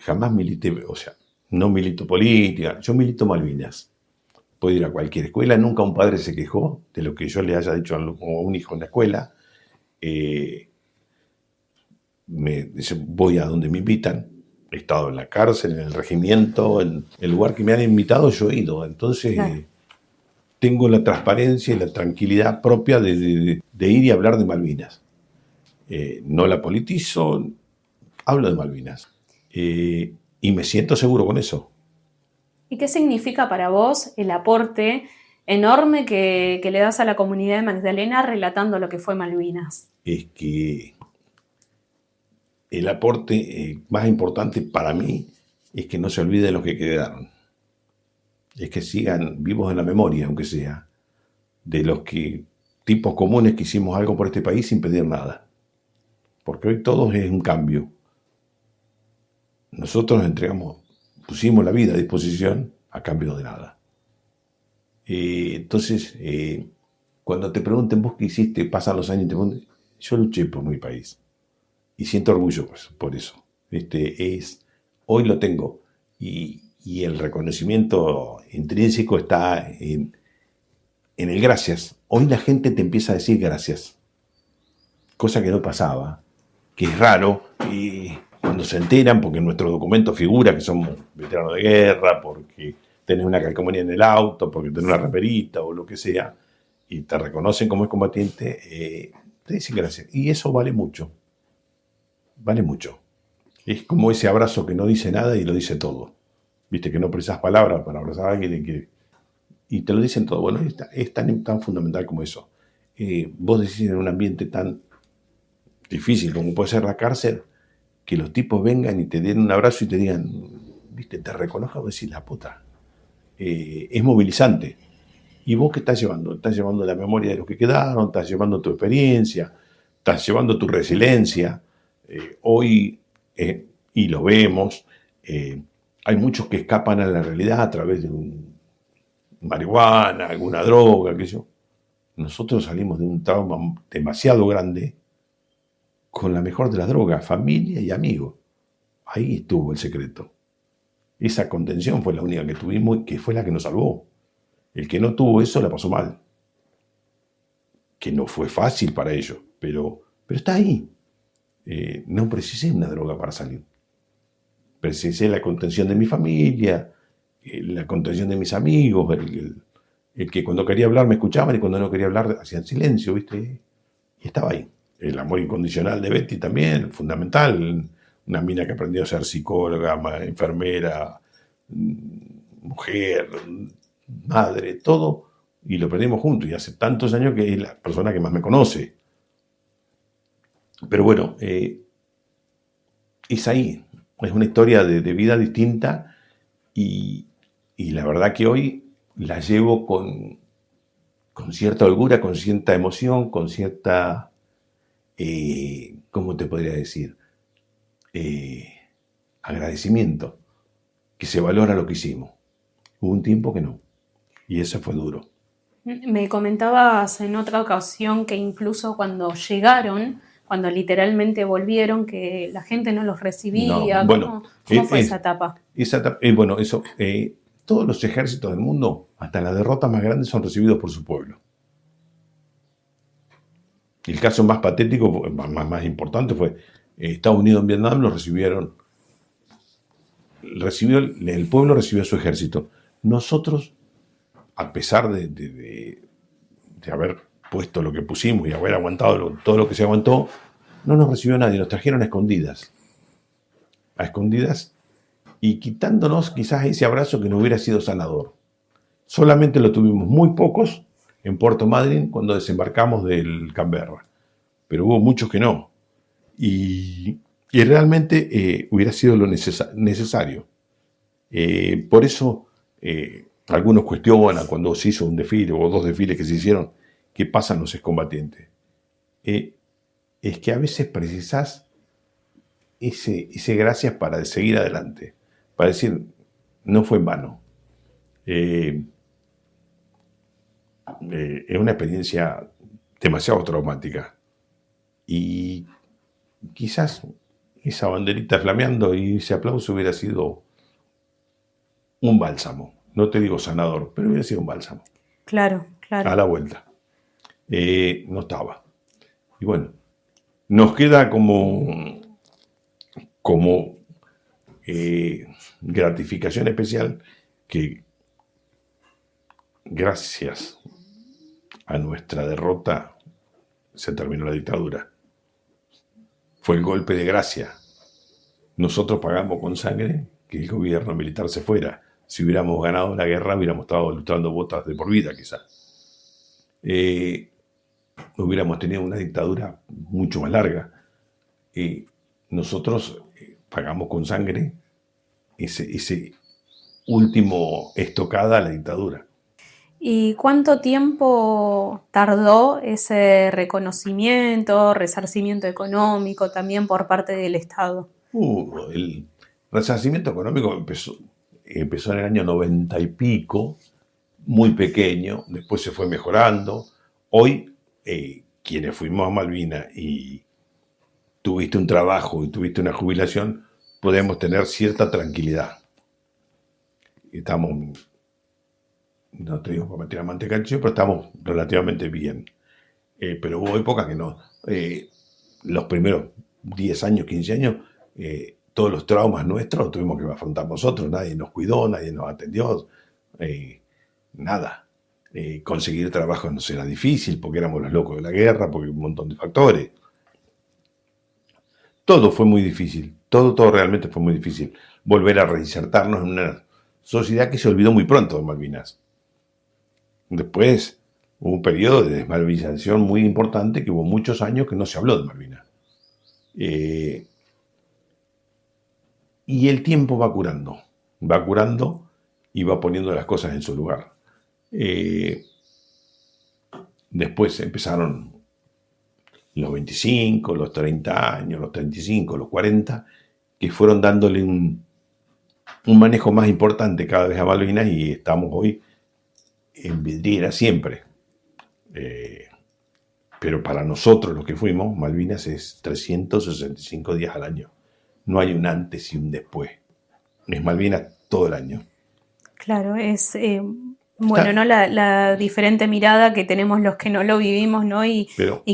jamás milité, o sea, no milito política, yo milito Malvinas. Puedo ir a cualquier escuela, nunca un padre se quejó de lo que yo le haya dicho a un hijo en la escuela. Me dice, voy a donde me invitan. He estado en la cárcel, en el regimiento, en el lugar que me han invitado, yo he ido. Entonces, claro, tengo la transparencia y la tranquilidad propia de ir y hablar de Malvinas. No la politizo, hablo de Malvinas. Y me siento seguro con eso. ¿Y qué significa para vos el aporte enorme que le das a la comunidad de Magdalena relatando lo que fue Malvinas? Es que el aporte más importante para mí es que no se olviden los que quedaron. Es que sigan vivos en la memoria, aunque sea, de los tipos comunes que hicimos algo por este país sin pedir nada. Porque hoy todo es un cambio. Nosotros pusimos la vida a disposición a cambio de nada. Entonces, cuando te pregunten vos qué hiciste, pasan los años y te preguntan, yo luché por mi país y siento orgullo por eso. Hoy lo tengo y el reconocimiento intrínseco está en el gracias. Hoy la gente te empieza a decir gracias, cosa que no pasaba, que es raro y cuando se enteran, porque en nuestro documento figura que somos veteranos de guerra, porque tenés una calcomanía en el auto, porque tenés una reperita o lo que sea, y te reconocen como excombatiente, te dicen gracias. Y eso vale mucho. Vale mucho. Es como ese abrazo que no dice nada y lo dice todo. Viste, que no precisas palabras para abrazar a alguien y te lo dicen todo. Bueno, es tan fundamental como eso. Vos decís en un ambiente tan difícil como puede ser la cárcel, que los tipos vengan y te den un abrazo y te digan, viste, te reconozco, vos decís, la puta. Es movilizante. ¿Y vos qué estás llevando? Estás llevando la memoria de los que quedaron, estás llevando tu experiencia, estás llevando tu resiliencia. Hoy, y lo vemos, hay muchos que escapan a la realidad a través de marihuana, alguna droga, qué sé yo. Nosotros salimos de un trauma demasiado grande con la mejor de las drogas, familia y amigos. Ahí estuvo el secreto. Esa contención fue la única que tuvimos y que fue la que nos salvó. El que no tuvo eso la pasó mal. Que no fue fácil para ellos, pero está ahí. No precisé una droga para salir. Precisé la contención de mi familia, la contención de mis amigos, el que cuando quería hablar me escuchaban y cuando no quería hablar hacían silencio, ¿viste? Y estaba ahí. El amor incondicional de Betty también, fundamental. Una mina que aprendió a ser psicóloga, enfermera, mujer, madre, todo. Y lo aprendimos juntos. Y hace tantos años que es la persona que más me conoce. Pero bueno, es ahí. Es una historia de vida distinta y la verdad que hoy la llevo con cierta holgura, con cierta emoción, con cierta, ¿cómo te podría decir? Agradecimiento, que se valora lo que hicimos. Hubo un tiempo que no, y eso fue duro. Me comentabas en otra ocasión que incluso cuando llegaron, cuando literalmente volvieron, que la gente no los recibía. No, bueno, ¿Cómo fue esa etapa? Bueno, eso, todos los ejércitos del mundo, hasta las derrotas más grandes, son recibidos por su pueblo. El caso más patético, más importante, fue Estados Unidos en Vietnam, lo recibieron. El pueblo recibió a su ejército. Nosotros, a pesar de haber puesto lo que pusimos y haber aguantado todo lo que se aguantó, no nos recibió nadie, nos trajeron a escondidas. A escondidas y quitándonos quizás ese abrazo que no hubiera sido sanador. Solamente lo tuvimos muy pocos en Puerto Madryn cuando desembarcamos del Canberra, pero hubo muchos que no. Y realmente hubiera sido lo necesario. Por eso algunos cuestionan cuando se hizo un desfile o dos desfiles que se hicieron, ¿qué pasan los excombatientes? Es que a veces precisás ese gracias para seguir adelante, para decir, no fue en vano. Es una experiencia demasiado traumática. Y quizás esa banderita flameando y ese aplauso hubiera sido un bálsamo. No te digo sanador, pero hubiera sido un bálsamo. Claro, claro. A la vuelta. No estaba. Y bueno, nos queda como gratificación especial que gracias a nuestra derrota se terminó la dictadura. Fue el golpe de gracia. Nosotros pagamos con sangre que el gobierno militar se fuera. Si hubiéramos ganado la guerra, hubiéramos estado luchando botas de por vida, quizás. Hubiéramos tenido una dictadura mucho más larga. Nosotros pagamos con sangre ese último estocada a la dictadura. ¿Y cuánto tiempo tardó ese reconocimiento, resarcimiento económico también por parte del Estado? El resarcimiento económico empezó en el año 90 y pico, muy pequeño, después se fue mejorando. Hoy, quienes fuimos a Malvinas y tuviste un trabajo y tuviste una jubilación, podemos tener cierta tranquilidad. Estamos, no te digo para meter a mantecacho, pero estamos relativamente bien. Pero hubo épocas que no. Los primeros 10 años, 15 años, todos los traumas nuestros los tuvimos que afrontar nosotros, nadie nos cuidó, nadie nos atendió, nada. Conseguir trabajo nos era difícil porque éramos los locos de la guerra, porque un montón de factores. Todo fue muy difícil, todo realmente fue muy difícil. Volver a reinsertarnos en una sociedad que se olvidó muy pronto de Malvinas. Después hubo un periodo de desmalvinización muy importante, que hubo muchos años que no se habló de Malvinas. Y el tiempo va curando y va poniendo las cosas en su lugar. Después empezaron los 25, los 30 años, los 35, los 40, que fueron dándole un manejo más importante cada vez a Malvinas, y estamos hoy en vidriera siempre. Pero para nosotros los que fuimos, Malvinas es 365 días al año. No hay un antes y un después. Es Malvinas todo el año. Claro, es bueno, ¿no? La diferente mirada que tenemos los que no lo vivimos, ¿no? Y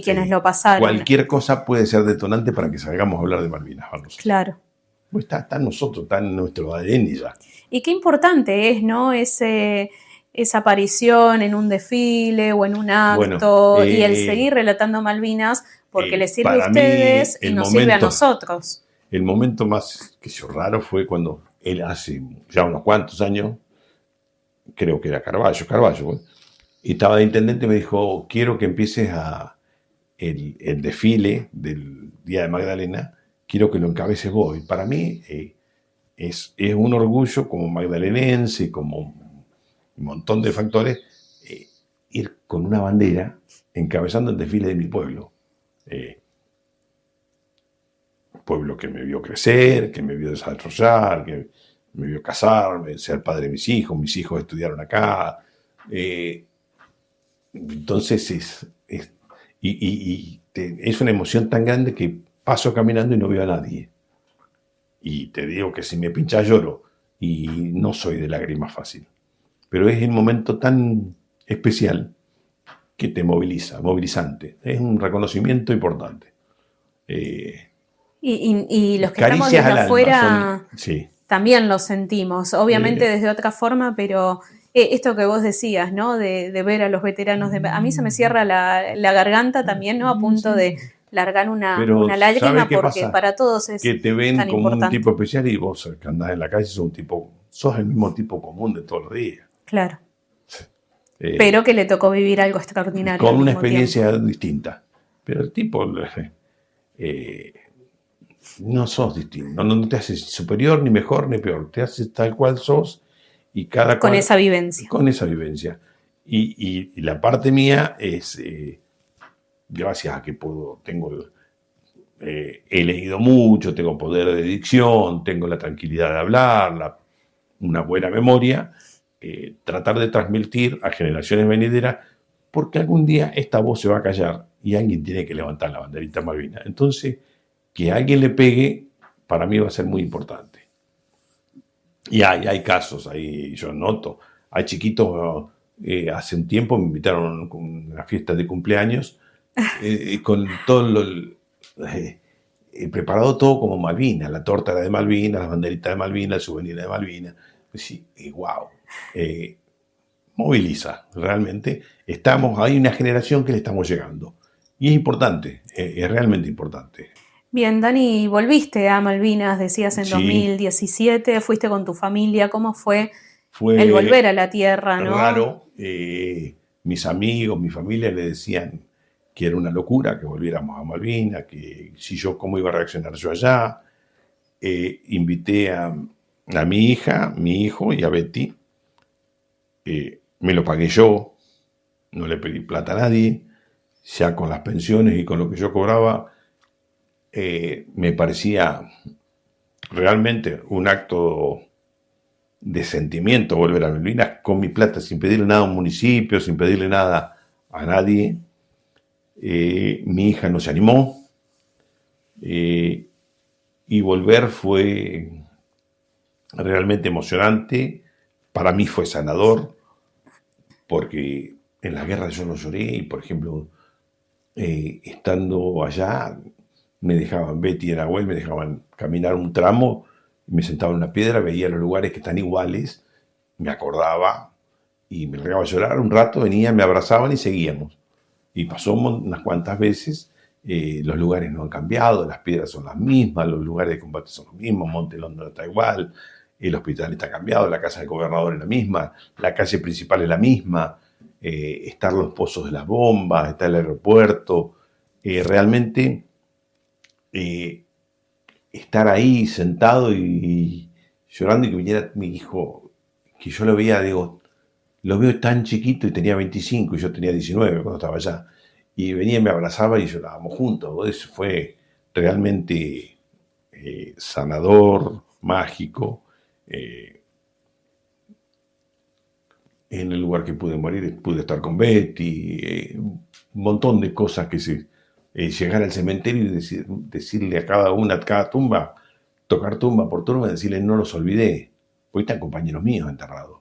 quienes lo pasaron. Cualquier cosa puede ser detonante para que salgamos a hablar de Malvinas. Vamos. Claro. Pues está en nosotros, está en nuestro ADN ya. Y qué importante es, ¿no? Esa aparición en un desfile o en un acto, y el seguir relatando Malvinas, porque les sirve a ustedes y nos sirve a nosotros. El momento más raro fue cuando él, hace ya unos cuantos años, creo que era Carballo, y estaba de intendente, me dijo: quiero que empieces el desfile del Día de Magdalena, quiero que lo encabeces vos. Y para mí es un orgullo como magdalenense, como un montón de factores, ir con una bandera encabezando el desfile de mi pueblo. Pueblo que me vio crecer, que me vio desarrollar, que me vio casarme, ser padre de mis hijos estudiaron acá. Entonces es una emoción tan grande que paso caminando y no veo a nadie. Y te digo que si me pincha lloro, y no soy de lágrimas fácil. Pero es el momento tan especial que te movilizante. Es un reconocimiento importante. Y los que estamos desde afuera sí, también lo sentimos, obviamente desde otra forma, pero esto que vos decías, ¿no? De ver a los veteranos, a mí se me cierra la garganta también, ¿no? A punto de largar una lágrima, porque pasa? Para todos es que te ven tan como importante. Un tipo especial, y vos que andás en la calle sos el mismo tipo común de todos los días. Claro. Pero que le tocó vivir algo extraordinario. Con una experiencia distinta. Pero el tipo no sos distinto, no te haces superior, ni mejor, ni peor. Te haces tal cual sos, y cada cual. Con esa vivencia. Con esa vivencia. Y la parte mía es, gracias a que he leído mucho, tengo poder de dicción, tengo la tranquilidad de hablar, una buena memoria, tratar de transmitir a generaciones venideras, porque algún día esta voz se va a callar y alguien tiene que levantar la banderita Malvinas. Entonces, que alguien le pegue, para mí va a ser muy importante. Y hay casos, ahí yo noto, hay chiquitos, hace un tiempo me invitaron a una fiesta de cumpleaños, con todo preparado todo como Malvinas, la torta era de Malvinas, las banderitas de Malvinas, el souvenir de Malvinas. Sí, y wow, moviliza, realmente. Hay una generación que le estamos llegando. Y es importante, es realmente importante. Bien, Dani, volviste a Malvinas, decías en 2017, fuiste con tu familia. ¿Cómo fue el volver a la tierra, no? Raro. Mis amigos, mi familia le decían que era una locura que volviéramos a Malvinas, que cómo iba a reaccionar yo allá. Invité a mi hija, mi hijo y a Betty. Me lo pagué yo, no le pedí plata a nadie. Ya con las pensiones y con lo que yo cobraba, me parecía realmente un acto de sentimiento volver a Malvinas con mi plata, sin pedirle nada a un municipio, sin pedirle nada a nadie. Mi hija no se animó, y volver fue realmente emocionante. Para mí fue sanador, porque en la guerra yo no lloré, y por ejemplo, estando allá, me dejaban, Betty y Nahuel me dejaban caminar un tramo, me sentaba en una piedra, veía los lugares que están iguales, me acordaba y me largaba a llorar un rato, venían, me abrazaban y seguíamos. Y pasó unas cuantas veces, los lugares no han cambiado, las piedras son las mismas, los lugares de combate son los mismos, Monte London está igual, el hospital está cambiado, la casa del gobernador es la misma, la calle principal es la misma, están los pozos de las bombas, está el aeropuerto. Realmente estar ahí sentado y llorando y que viniera mi hijo, que yo lo veía, digo, lo veo tan chiquito y tenía 25 y yo tenía 19 cuando estaba allá. Y venía y me abrazaba y llorábamos juntos. Eso fue realmente sanador, mágico. En el lugar que pude morir, pude estar con Betty, un montón de cosas que llegar al cementerio y decirle a cada tumba, tocar tumba por tumba, decirle no los olvidé, porque están compañeros míos enterrados.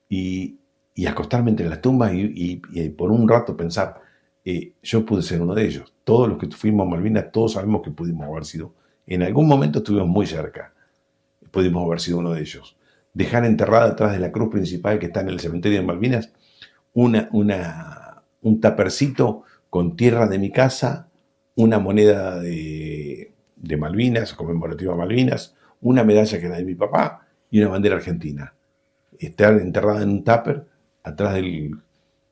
Y acostarme entre las tumbas y por un rato pensar, yo pude ser uno de ellos. Todos los que fuimos a Malvinas, todos sabemos que pudimos haber sido. En algún momento estuvimos muy cerca. Pudimos haber sido uno de ellos. Dejar enterrada atrás de la cruz principal que está en el cementerio de Malvinas un tapercito con tierra de mi casa, una moneda de Malvinas, conmemorativa a Malvinas, una medalla que era de mi papá y una bandera argentina. Estar enterrada en un tupper atrás de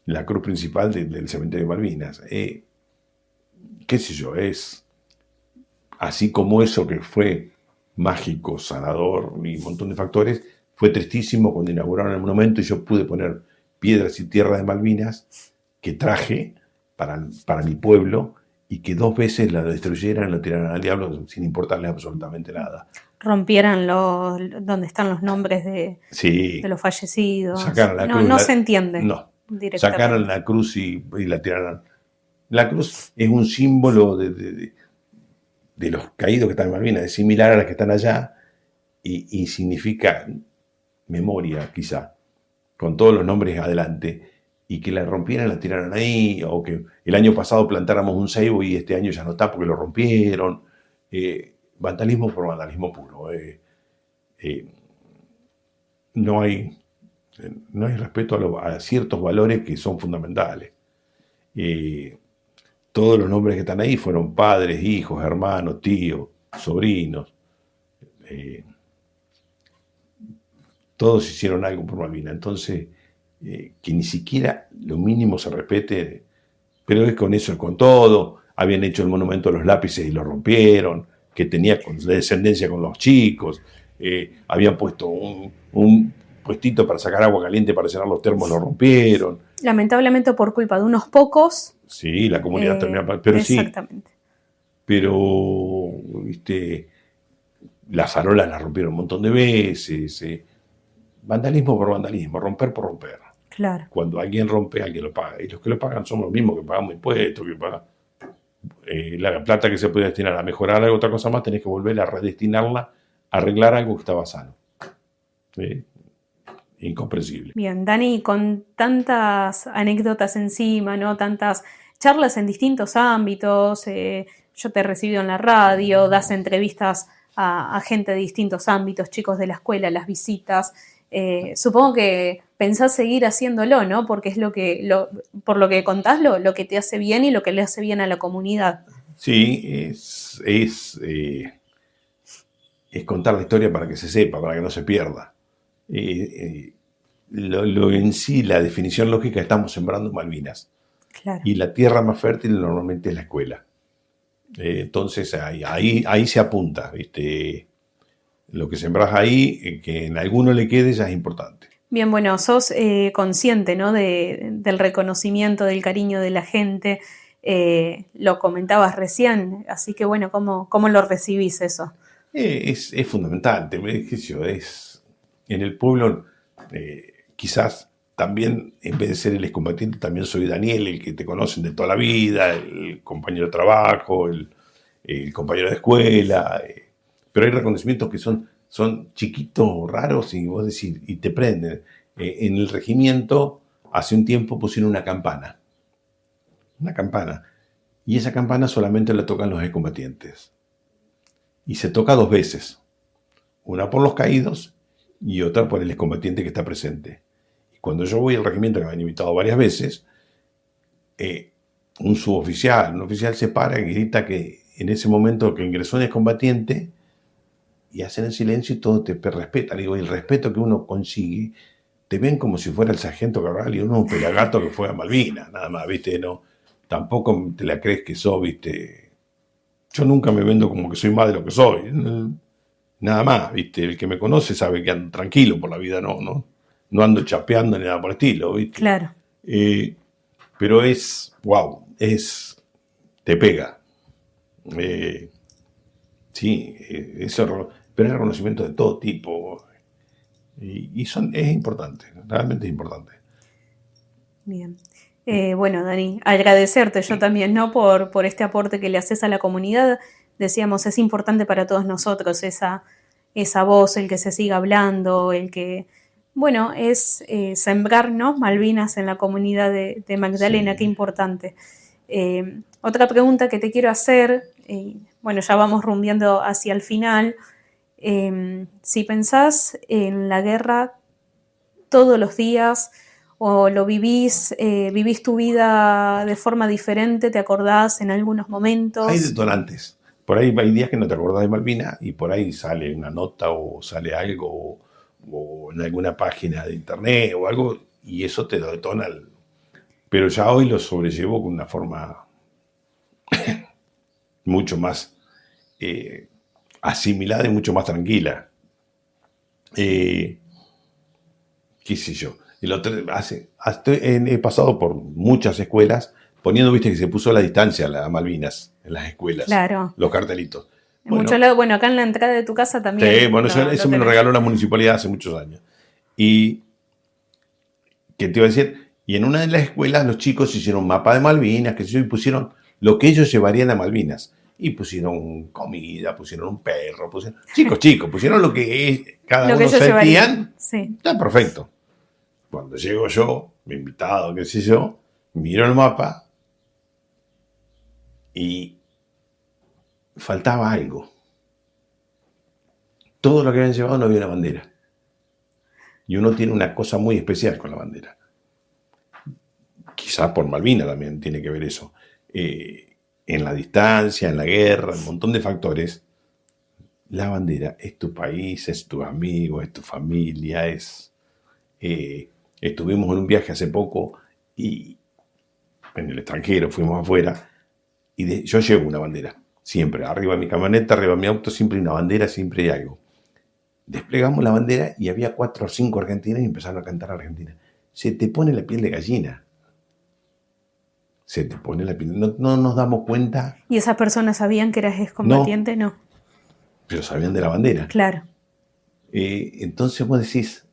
la cruz principal del cementerio de Malvinas. Qué sé yo, es así como eso que fue mágico, sanador y un montón de factores, fue tristísimo cuando inauguraron el monumento y yo pude poner piedras y tierra de Malvinas que traje para mi pueblo y que 2 veces la destruyeran, lo tiraran al diablo sin importarles absolutamente nada. Rompieran donde están los nombres de los fallecidos. Sacaron la cruz, no se entiende. No, sacaron la cruz y la tiraron. La cruz es un símbolo de los caídos que están en Malvinas, es similar a las que están allá y significa memoria, quizá, con todos los nombres adelante, y que la rompieran, la tiraran ahí, o que el año pasado plantáramos un ceibo y este año ya no está porque lo rompieron. Vandalismo por vandalismo puro. No hay respeto a ciertos valores que son fundamentales. Todos los nombres que están ahí fueron padres, hijos, hermanos, tíos, sobrinos. Todos hicieron algo por Malvinas. Entonces, que ni siquiera lo mínimo se respete, pero es con eso, es con todo. Habían hecho el monumento a los lápices y lo rompieron, que tenía descendencia con los chicos. Habían puesto un puestito para sacar agua caliente para llenar los termos, lo rompieron. Lamentablemente por culpa de unos pocos. Sí, la comunidad terminó. Pero exactamente. Sí. Pero, las farolas las rompieron un montón de veces. Vandalismo por vandalismo, romper por romper. Claro. Cuando alguien rompe, alguien lo paga. Y los que lo pagan somos los mismos que pagamos impuestos, que pagan. La plata que se puede destinar a mejorar algo, otra cosa más, tenés que volver a redestinarla, a arreglar algo que estaba sano. Incomprensible. Bien, Dani, con tantas anécdotas encima, ¿no? Tantas charlas en distintos ámbitos, yo te he recibido en la radio, das entrevistas a gente de distintos ámbitos, chicos de la escuela, las visitas. Supongo que pensás seguir haciéndolo, ¿no? Porque es por lo que contás, lo que te hace bien y lo que le hace bien a la comunidad. Sí, es contar la historia para que se sepa, para que no se pierda. Lo en sí, la definición lógica, estamos sembrando Malvinas. Claro. Y la tierra más fértil normalmente es la escuela. Entonces ahí se apunta, ¿viste? Lo que sembrás ahí, que en alguno le quede, ya es importante. Bien, bueno, sos consciente, ¿no? Del reconocimiento, del cariño de la gente. Lo comentabas recién, así que bueno, ¿cómo lo recibís eso? Es fundamental. En el pueblo, quizás también, en vez de ser el excombatiente, también soy Daniel, el que te conocen de toda la vida, el compañero de trabajo, el compañero de escuela. Pero hay reconocimientos que son chiquitos, raros, y vos decís, y te prenden. En el regimiento, hace un tiempo pusieron una campana. Y esa campana solamente la tocan los excombatientes. Y se toca 2 veces. Una por los caídos y otra por el excombatiente que está presente. Y cuando yo voy al regimiento, que me han invitado varias veces, un oficial se para y grita que en ese momento que ingresó un excombatiente, y hacen el silencio y todo te respetan. Digo, y el respeto que uno consigue, te ven como si fuera el sargento Cabral y uno un pelagato que fue a Malvinas, nada más, ¿viste? No, tampoco te la crees que sos, ¿viste? Yo nunca me vendo como que soy más de lo que soy. Nada más, ¿viste? El que me conoce sabe que ando tranquilo por la vida, no ando chapeando ni nada por el estilo, ¿viste? Claro. Pero te pega. Sí, eso, pero es reconocimiento de todo tipo. Y es importante, realmente es importante. Bien. Bueno, Dani, agradecerte yo también, ¿no? Por este aporte que le haces a la comunidad. Decíamos, es importante para todos nosotros esa voz, el que se siga hablando, el que, bueno, es sembrar, ¿no? Malvinas en la comunidad de Magdalena, sí. Qué importante. Otra pregunta que te quiero hacer, bueno, ya vamos rumbeando hacia el final. Si pensás en la guerra todos los días o lo vivís tu vida de forma diferente, ¿te acordás en algunos momentos? Hay detonantes. Por ahí hay días que no te acordás de Malvinas y por ahí sale una nota o sale algo o en alguna página de internet o algo y eso te detona. Pero ya hoy lo sobrellevo con una forma mucho más asimilada y mucho más tranquila. ¿Qué sé yo? He pasado por muchas escuelas poniendo, viste, que se puso la distancia a Malvinas en las escuelas. Claro. Los cartelitos. Bueno, acá en la entrada de tu casa también. Sí, bueno, eso me lo regaló la municipalidad hace muchos años. Y, ¿qué te iba a decir? Y en una de las escuelas los chicos hicieron un mapa de Malvinas, que y pusieron lo que ellos llevarían a Malvinas. Y pusieron comida, pusieron un perro, chicos, pusieron lo que cada uno sentían. Sí. Está perfecto. Cuando llego yo, mi invitado, qué sé yo, miro el mapa y faltaba algo. Todo lo que habían llevado no había una bandera. Y uno tiene una cosa muy especial con la bandera. Quizás por Malvinas también tiene que ver eso. En la distancia, en la guerra, un montón de factores. La bandera es tu país, es tu amigo, es tu familia, estuvimos en un viaje hace poco y en el extranjero, fuimos afuera y yo llevo una bandera, siempre, arriba de mi camioneta, arriba de mi auto, siempre hay una bandera, siempre hay algo. Desplegamos la bandera y había 4 o 5 argentinas y empezaron a cantar Argentina. Se te pone la piel de gallina. Se te pone la piel, no nos damos cuenta. ¿Y esas personas sabían que eras excombatiente? No. Pero sabían de la bandera. Claro. Entonces vos decís,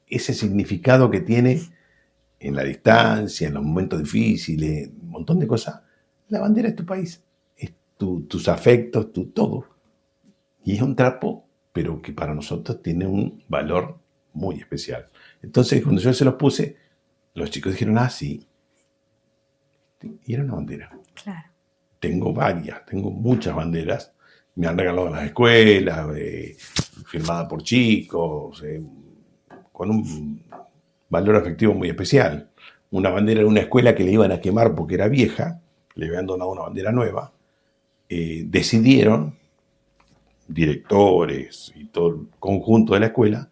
ese significado que tiene en la distancia, en los momentos difíciles, un montón de cosas, la bandera es tu país, es tus afectos, tu todo. Y es un trapo, pero que para nosotros tiene un valor muy especial. Entonces, cuando yo se los puse, los chicos dijeron, sí. Y era una bandera. Claro. Tengo muchas banderas. Me han regalado en las escuelas, firmada por chicos, con un valor afectivo muy especial. Una bandera de una escuela que le iban a quemar porque era vieja, le habían donado una bandera nueva. Decidieron, directores y todo el conjunto de la escuela,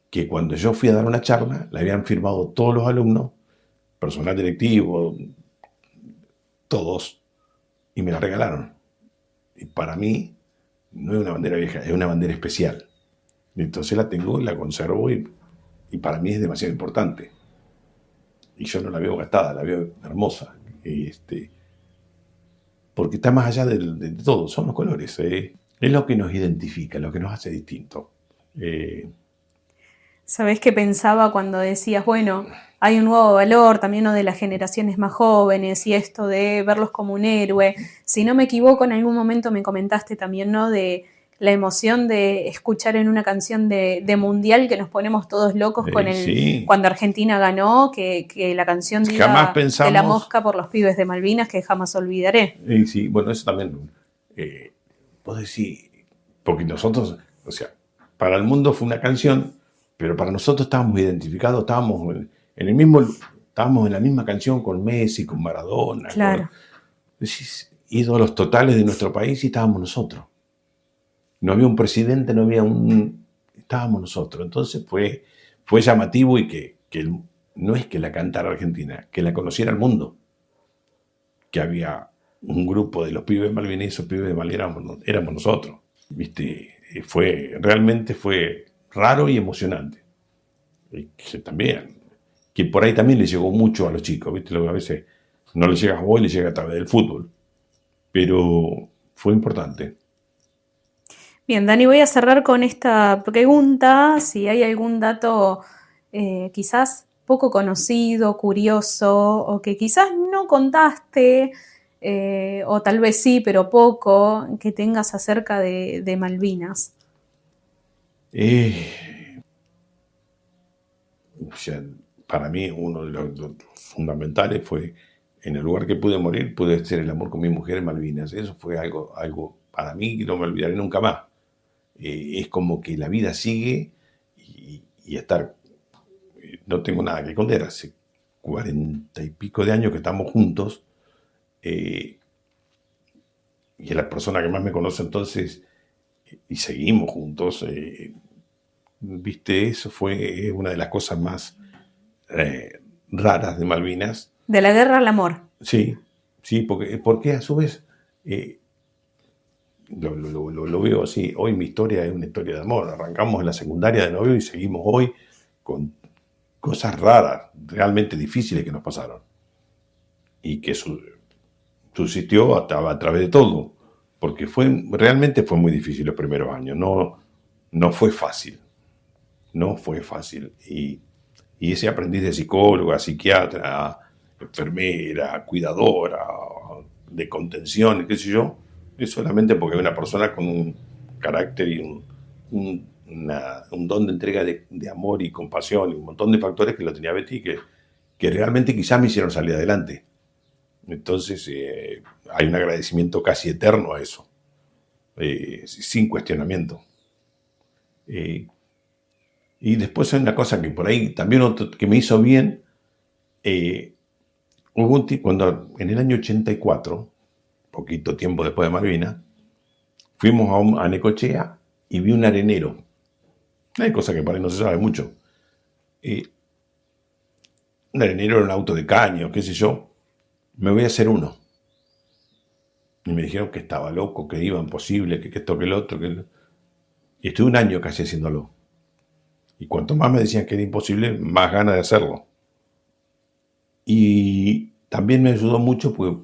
que cuando yo fui a dar una charla, la habían firmado todos los alumnos, personal directivo, todos, y me la regalaron. Y para mí, no es una bandera vieja, es una bandera especial. Entonces la tengo, la conservo y para mí es demasiado importante. Y yo no la veo gastada, la veo hermosa. Porque está más allá de todo, son los colores. Es lo que nos identifica, lo que nos hace distintos. ¿Sabés qué pensaba cuando decías, bueno, hay un nuevo valor también, ¿no?, de las generaciones más jóvenes y esto de verlos como un héroe? Si no me equivoco, en algún momento me comentaste también, ¿no?, de la emoción de escuchar en una canción de Mundial que nos ponemos todos locos con cuando Argentina ganó, que la canción diga de la mosca por los pibes de Malvinas, que jamás olvidaré. Sí, bueno, eso también, vos decís, porque nosotros, o sea, para el mundo fue una canción, pero para nosotros estábamos identificados, estábamos en la misma canción con Messi, con Maradona, claro. Ídolos totales de nuestro país, y estábamos nosotros. No había un presidente, estábamos nosotros. Entonces fue llamativo, y que no es que la cantara Argentina, que la conociera el mundo. Que había un grupo de los pibes de Malvinas, y esos pibes de Malvinas éramos nosotros. ¿Viste? Realmente fue raro y emocionante. Y que por ahí también le llegó mucho a los chicos, ¿viste? A veces no le llega a vos, le llega a través del fútbol. Pero fue importante. Bien, Dani, voy a cerrar con esta pregunta, si hay algún dato quizás poco conocido, curioso, o que quizás no contaste, o tal vez sí, pero poco, que tengas acerca de Malvinas. Para mí, uno de los fundamentales fue, en el lugar que pude morir, pude hacer el amor con mi mujer en Malvinas. Eso fue algo para mí que no me olvidaré nunca más. Es como que la vida sigue, y estar... No tengo nada que esconder, hace 40 y pico de años que estamos juntos, y es la persona que más me conoce entonces, y seguimos juntos. ¿Viste? Eso fue una de las cosas más raras de Malvinas. De la guerra al amor. Sí, porque a su vez... Lo veo así. Hoy mi historia es una historia de amor. Arrancamos en la secundaria de novio y seguimos hoy con cosas raras, realmente difíciles que nos pasaron. Y que subsistió a través de todo. Porque realmente fue muy difícil los primeros años. No fue fácil. No fue fácil. Y ese aprendiz de psicóloga, psiquiatra, enfermera, cuidadora, de contención, qué sé yo, es solamente porque hay una persona con un carácter y un don de entrega de amor y compasión, y un montón de factores que lo tenía Betty, que realmente quizás me hicieron salir adelante. Entonces hay un agradecimiento casi eterno a eso, sin cuestionamiento. Y después hay una cosa que por ahí también que me hizo bien. Hubo un tipo, cuando en el año 84, poquito tiempo después de Malvinas, fuimos a Necochea y vi un arenero. Hay cosas que por ahí no se sabe mucho. Un arenero era un auto de caño, qué sé yo. Me voy a hacer uno. Y me dijeron que estaba loco, que iba imposible, que esto, que el otro. Y estuve un año casi haciéndolo. Y cuanto más me decían que era imposible, más ganas de hacerlo. Y también me ayudó mucho, porque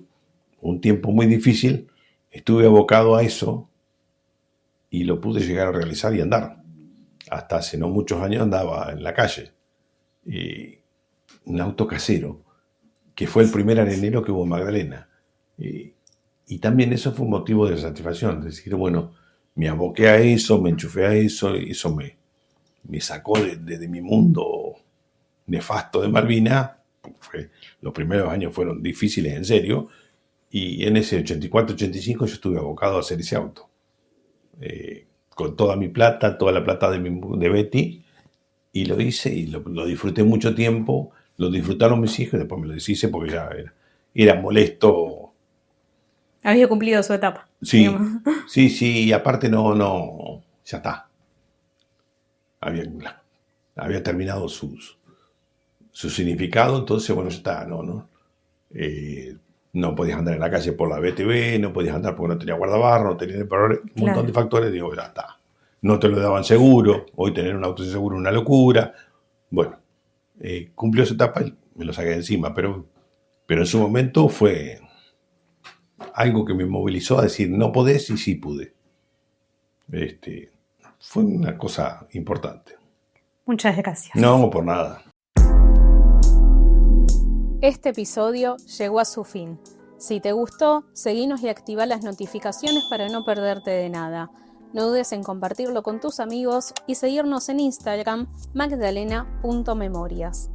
un tiempo muy difícil estuve abocado a eso y lo pude llegar a realizar y andar. Hasta hace no muchos años andaba en la calle. Un auto casero, que fue el primer arenero que hubo en Magdalena. Y también eso fue un motivo de satisfacción, decir, bueno, me aboqué a eso, me enchufé a eso, y eso me sacó de mi mundo nefasto de Malvinas. Los primeros años fueron difíciles, en serio, y en ese 84-85 yo estuve abocado a hacer ese auto. Con toda mi plata, toda la plata de Betty, y lo hice y lo disfruté mucho tiempo. Lo disfrutaron mis hijos y después me lo deshice porque ya era molesto. Había cumplido su etapa. Sí, sí, y aparte no, ya está. Había terminado su significado, entonces, bueno, ya está, no podías andar en la calle por la BTV, no podías andar porque no tenía guardabarro, no tenía un montón de factores, digo, ya está. No te lo daban seguro, hoy tener un auto sin seguro es una locura. Bueno, cumplió su etapa y me lo saqué de encima, pero en su momento fue algo que me movilizó a decir, no podés, y sí pude. Fue una cosa importante. Muchas gracias. No, por nada. Este episodio llegó a su fin. Si te gustó, seguinos y activa las notificaciones para no perderte de nada. No dudes en compartirlo con tus amigos y seguirnos en Instagram magdalena.memorias.